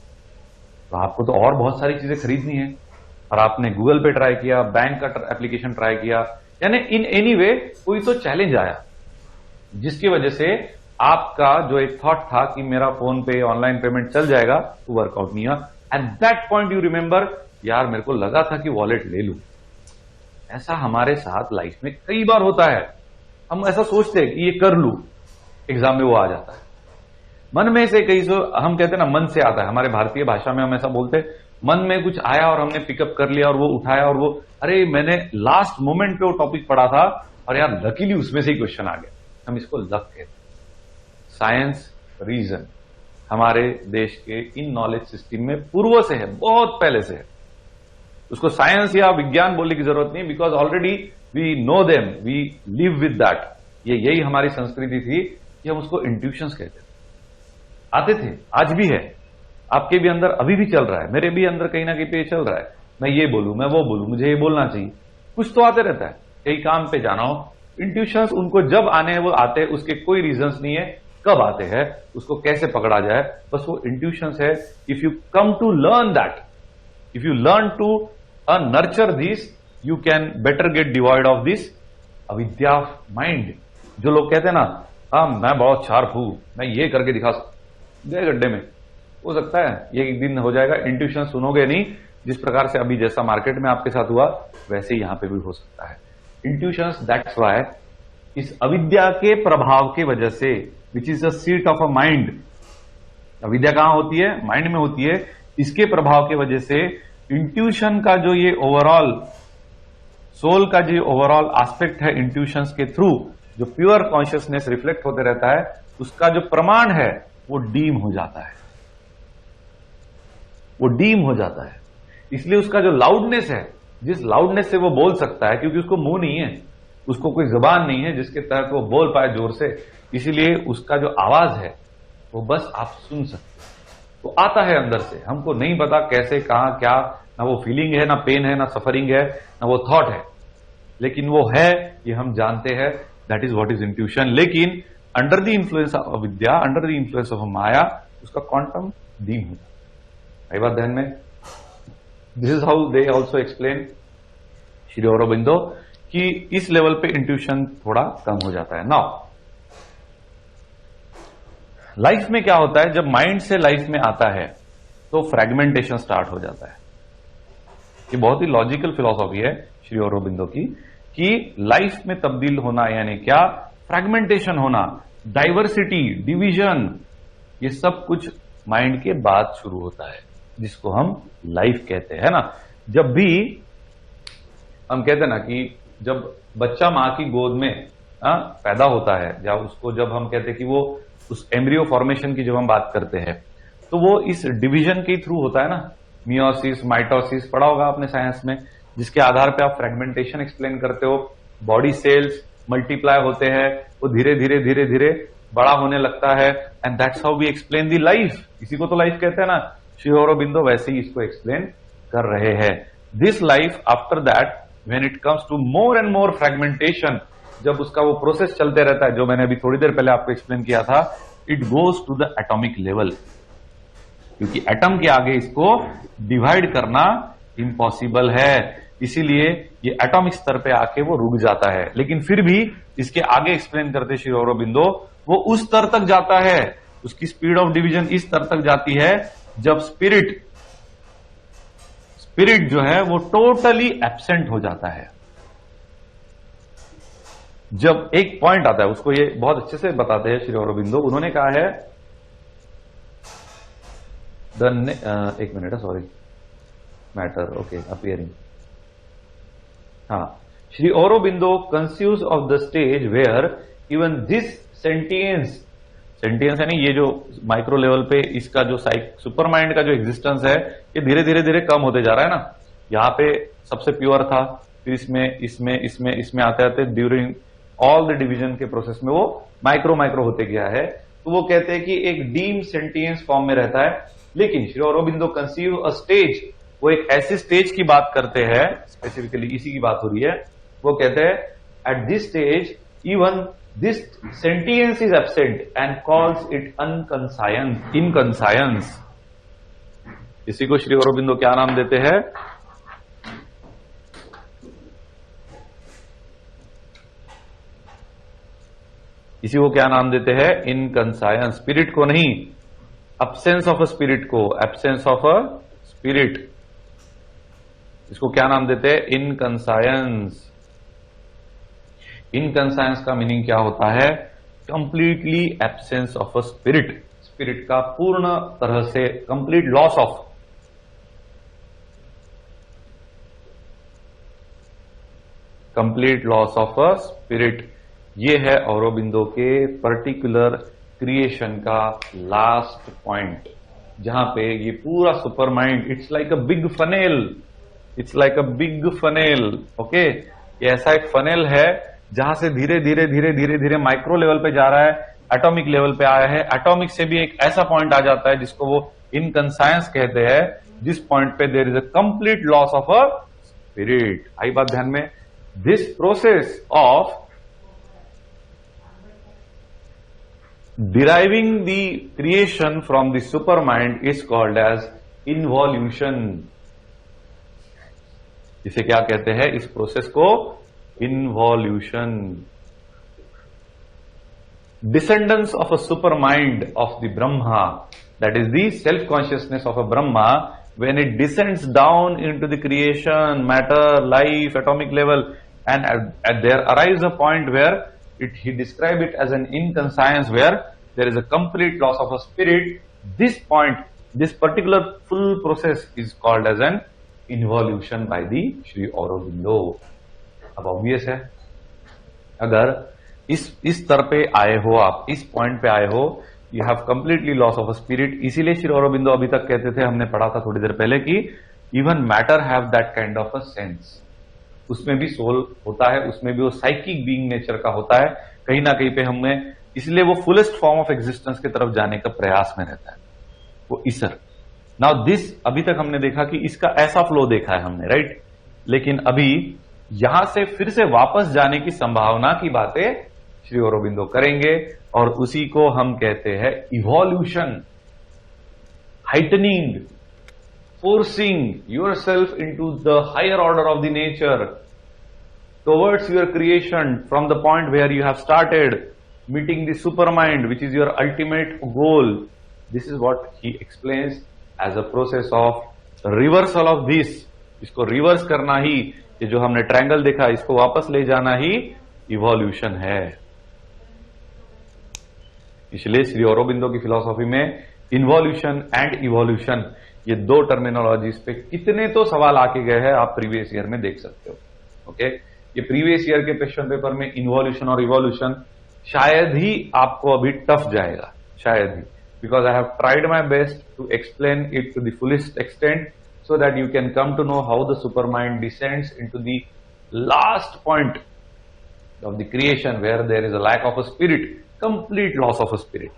तो आपको तो और बहुत सारी चीजें खरीदनी है, और आपने गूगल पे ट्राई किया, बैंक का एप्लीकेशन ट्राई किया, यानी इन एनी वे कोई तो चैलेंज आया, जिसकी वजह से आपका जो एक थॉट था कि मेरा फोन पे ऑनलाइन पेमेंट चल जाएगा, वो वर्कआउट नहीं हुआ। At that point you remember, यार मेरे को लगा था कि वॉलेट ले लूं। ऐसा हमारे साथ लाइफ में कई बार होता है। हम ऐसा सोचते हैं कि ये कर लूं, एग्जाम में वो आ जाता है। मन में से कई सो हम कहते हैं ना, मन से आता है। हमारे भारतीय भाषा में हम ऐसा बोलते हैं, मन में कुछ आया और हमने पिकअप कर लिया और वो उठाया, और वो अरे मैंने लास्ट मोमेंट पे वो टॉपिक पढ़ा था और यार लकीली उसमें से ही क्वेश्चन आ गया। हम इसको लक कहते हैं। साइंस रीजन हमारे देश के इन नॉलेज सिस्टम में पूर्व से है, बहुत पहले से है। उसको साइंस या विज्ञान बोलने की जरूरत नहीं, because already we know them, we live with that. यही हमारी संस्कृति थी कि हम उसको इंट्यूशंस कहते थे, आते थे, आज भी है, आपके भी अंदर अभी भी चल रहा है, मेरे भी अंदर कहीं ना कहीं पे चल रहा है। मैं ये बोलूं, मैं वो बोलूं, मुझे ये बोलना चाहिए, कुछ तो आते रहता है। कहीं काम पे जाना हो, इंट्यूशंस उनको जब आने हैं वो आते हैं, उसके कोई रीजंस नहीं है कब आते हैं, उसको कैसे पकड़ा जाए, बस वो इंट्यूशंस है। If you come to learn that, if you learn to nurture this, you can better get devoid of this avidya of mind. जो लोग कहते हैं ना, हाँ मैं बहुत शार्प हूं, मैं ये करके दिखा गए गड्ढे में, हो सकता है ये एक दिन हो जाएगा। इंट्यूशन सुनोगे नहीं, जिस प्रकार से अभी जैसा मार्केट में आपके साथ हुआ, वैसे ही यहां पे भी हो सकता है। इंट्यूशंस, दैट्स व्हाई इस अविद्या के प्रभाव की वजह से, which is the seat of a mind. अविद्या कहां होती है? माइंड में होती है। इसके प्रभाव की वजह से इंट्यूशन का जो ये ओवरऑल सोल का जो ओवरऑल एस्पेक्ट है, इंट्यूशंस के थ्रू जो प्योर कॉन्शियसनेस रिफ्लेक्ट होते रहता है, उसका जो प्रमाण है वो डीम हो जाता है, वो डीम हो जाता है। इसलिए उसका जो लाउडनेस है, जिस लाउडनेस से वो बोल सकता है, क्योंकि उसको मुंह नहीं है, उसको कोई जुबान नहीं है जिसके तहत वो बोल पाए जोर से, इसीलिए उसका जो आवाज है वो बस आप सुन सकते हैं, वो आता है अंदर से। हमको नहीं पता कैसे, कहां, क्या, ना वो फीलिंग है, ना पेन है, ना सफरिंग है, ना वो थॉट है, लेकिन वो है, ये हम जानते हैं। That is what is intuition. लेकिन under the influence of vidya, under the influence of maya, उसका क्वांटम डीम हो जाता है। बात ध्यान में, this is how they also explain Shri Aurobindo, कि इस लेवल पे इंट्यूशन थोड़ा कम हो जाता है। नाउ लाइफ में क्या होता है, जब माइंड से लाइफ में आता है तो फ्रेगमेंटेशन स्टार्ट हो जाता है। ये बहुत ही लॉजिकल फिलॉसफी है श्री औरोबिंदो की, कि लाइफ में तब्दील होना यानी क्या, फ्रेगमेंटेशन होना, डाइवर्सिटी, डिवीजन, ये सब कुछ माइंड के बाद शुरू होता है, जिसको हम लाइफ कहते हैं ना। जब भी हम कहते हैं ना कि जब बच्चा मां की गोद में पैदा होता है, या उसको जब हम कहते हैं कि वो उस एम्ब्रियो फॉर्मेशन की जब हम बात करते हैं, तो वो इस डिवीजन के थ्रू होता है ना, मियोसिस, माइटोसिस पढ़ा होगा आपने साइंस में, जिसके आधार पे आप फ्रेगमेंटेशन एक्सप्लेन करते हो। बॉडी सेल्स मल्टीप्लाई होते हैं, वो धीरे धीरे धीरे धीरे बड़ा होने लगता है, and that's how we explain the life. इसी को तो लाइफ कहते हैं ना। श्री औरोबिंदो वैसे ही इसको एक्सप्लेन कर रहे हैं। This life after that when it comes to more and more fragmentation, जब उसका वो प्रोसेस चलते रहता है, जो मैंने अभी थोड़ी देर पहले आपको एक्सप्लेन किया था, it goes to the atomic level, क्योंकि एटम के आगे इसको डिवाइड करना इम्पॉसिबल है, इसीलिए ये एटॉमिक स्तर पे आके वो रुक जाता है। लेकिन फिर भी इसके आगे एक्सप्लेन करते श्री औरोबिंदो, वो उस स्तर तक जाता है, उसकी स्पीड ऑफ डिवीजन इस स्तर तक जाती है जब स्पिरिट जो है वो टोटली एब्सेंट हो जाता है। जब एक पॉइंट आता है, उसको ये बहुत अच्छे से बताते हैं श्री औरोबिंदो। उन्होंने कहा है एक minute, sorry, matter, okay, appearing, हाँ, Shri Aurobindo conceives of the stage where even this sentience यानी ये जो माइक्रो लेवल पे इसका जो सुपर माइंड का जो एग्जिस्टेंस है, ये धीरे धीरे धीरे कम होते जा रहा है ना। यहां पे सबसे प्योर था, फिर इसमें आते आते ड्यूरिंग ऑल द डिवीजन के प्रोसेस में वो माइक्रो होते गया है। तो वो कहते हैं कि एक डीम सेंटियंस फॉर्म में रहता है। लेकिन श्री औरोबिंदो कंसीव अ स्टेज, वो एक ऐसे स्टेज की बात करते हैं, स्पेसिफिकली इसी की बात हो रही है। वो कहते हैं at this stage even this sentience is absent and calls it inconscience. इसी को श्री औरोबिंदो क्या नाम देते हैं, इसी को क्या नाम देते हैं, इनकंसायंस। स्पिरिट को नहीं, एब्सेंस ऑफ अ स्पिरिट को, एब्सेंस ऑफ अ स्पिरिट, इसको क्या नाम देते हैं, इनकंसायंस। इनकंसायंस का मीनिंग क्या होता है, completely absence of a spirit, spirit का पूर्ण तरह से complete loss of, complete loss of a spirit. ये है औरोबिंदो के पर्टिकुलर क्रिएशन का लास्ट पॉइंट, जहां पे ये पूरा super mind, it's like a big funnel, it's like a big funnel, okay. ये ऐसा एक फनेल है जहां से धीरे धीरे धीरे धीरे धीरे माइक्रो लेवल पे जा रहा है, एटॉमिक लेवल पे आया है, एटॉमिक से भी एक ऐसा पॉइंट आ जाता है जिसको वो इनकंसायंस कहते हैं, जिस पॉइंट पे there is a complete loss of a spirit. आई बात ध्यान में, this process of deriving the creation from the supermind is called as involution। इसे क्या कहते हैं, इस प्रोसेस को involution। Descendants of a supermind of the Brahma, that is the self consciousness of a Brahma, when it descends down into the creation, matter, life, atomic level, and at there arrives a point where he described it as an inconscience where there is a complete loss of a spirit. This point, this particular full process is called as an involution by the Sri Aurobindo। अब ऑब्वियस है, अगर इस स्तर पे आए हो, आप इस पॉइंट पे आए हो, you have completely loss of spirit. इसीलिए श्री अरबिंदो अभी तक कहते थे, हमने पढ़ा था थोड़ी देर पहले, कि even matter have that kind of a sense, उसमें भी सोल होता है, उसमें भी वो साइकिक बीइंग नेचर का होता है कहीं ना कहीं पे हमें, इसलिए वो फुलेस्ट फॉर्म ऑफ एग्जिस्टेंस की तरफ जाने का प्रयास में रहता है वो ईसर। नाउ दिस, अभी तक हमने देखा कि इसका ऐसा फ्लो देखा है हमने, राइट, लेकिन अभी यहां से फिर से वापस जाने की संभावना की बातें श्री अरबिंदो करेंगे, और उसी को हम कहते हैं evolution, heightening, forcing yourself into the higher order of the nature towards your creation from the point where you have started, meeting the supermind, which is your ultimate goal. This is what he explains as a process of reversal of this. इसको रिवर्स करना ही, ये जो हमने ट्रायंगल देखा, इसको वापस ले जाना ही इवोल्यूशन है। इसलिए श्री अरबिंदो की फिलॉसफी में इन्वॉल्यूशन एंड इवोल्यूशन, ये दो टर्मिनोलॉजीज पे कितने तो सवाल आके गए हैं, आप प्रीवियस ईयर में देख सकते हो। ओके, ये प्रीवियस ईयर के क्वेश्चन पेपर में इन्वॉल्यूशन और इवोल्यूशन शायद ही आपको अभी टफ जाएगा, शायद ही, because I have tried my best to explain it to the fullest extent, so that you can come to know how the supermind descends into the last point of the creation where there is a lack of a spirit, complete loss of a spirit।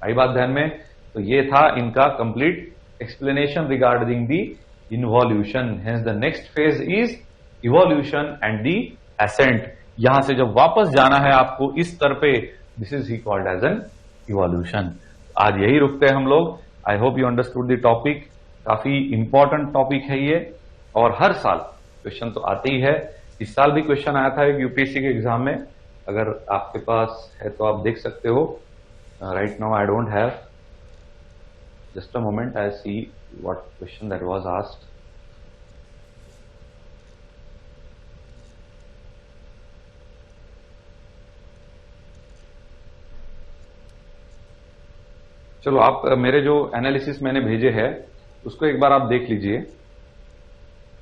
आई बात ध्यान में? तो ये था इनका complete explanation regarding the involution। hence the next phase is evolution and the ascent। यहां से जब वापस जाना है आपको इस स्तर पे, this is he called as an evolution। आज यही रुकते हैं हम लोग। I hope you understood the topic. काफी इंपॉर्टेंट टॉपिक है ये, और हर साल क्वेश्चन तो आते ही है। इस साल भी क्वेश्चन आया था एक यूपीएससी के एग्जाम में, अगर आपके पास है तो आप देख सकते हो। Right now I don't have, just a moment, I see what question that was asked. चलो, आप मेरे जो एनालिसिस मैंने भेजे हैं उसको एक बार आप देख लीजिए,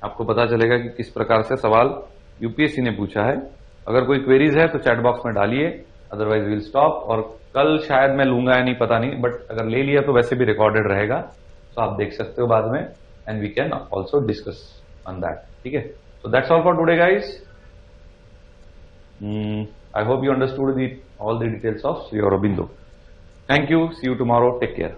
आपको पता चलेगा कि किस प्रकार से सवाल यूपीएससी ने पूछा है। अगर कोई क्वेरीज है तो चैट बॉक्स में डालिए, अदरवाइज विल स्टॉप। और कल शायद मैं लूंगा या नहीं पता नहीं, बट अगर ले लिया तो वैसे भी रिकॉर्डेड रहेगा, तो आप देख सकते हो बाद में, and we can also discuss on that. ठीक है, so that's all for today, guys. I hope you understood all the details of Sri Aurobindo. Thank you. See you tomorrow. Take care.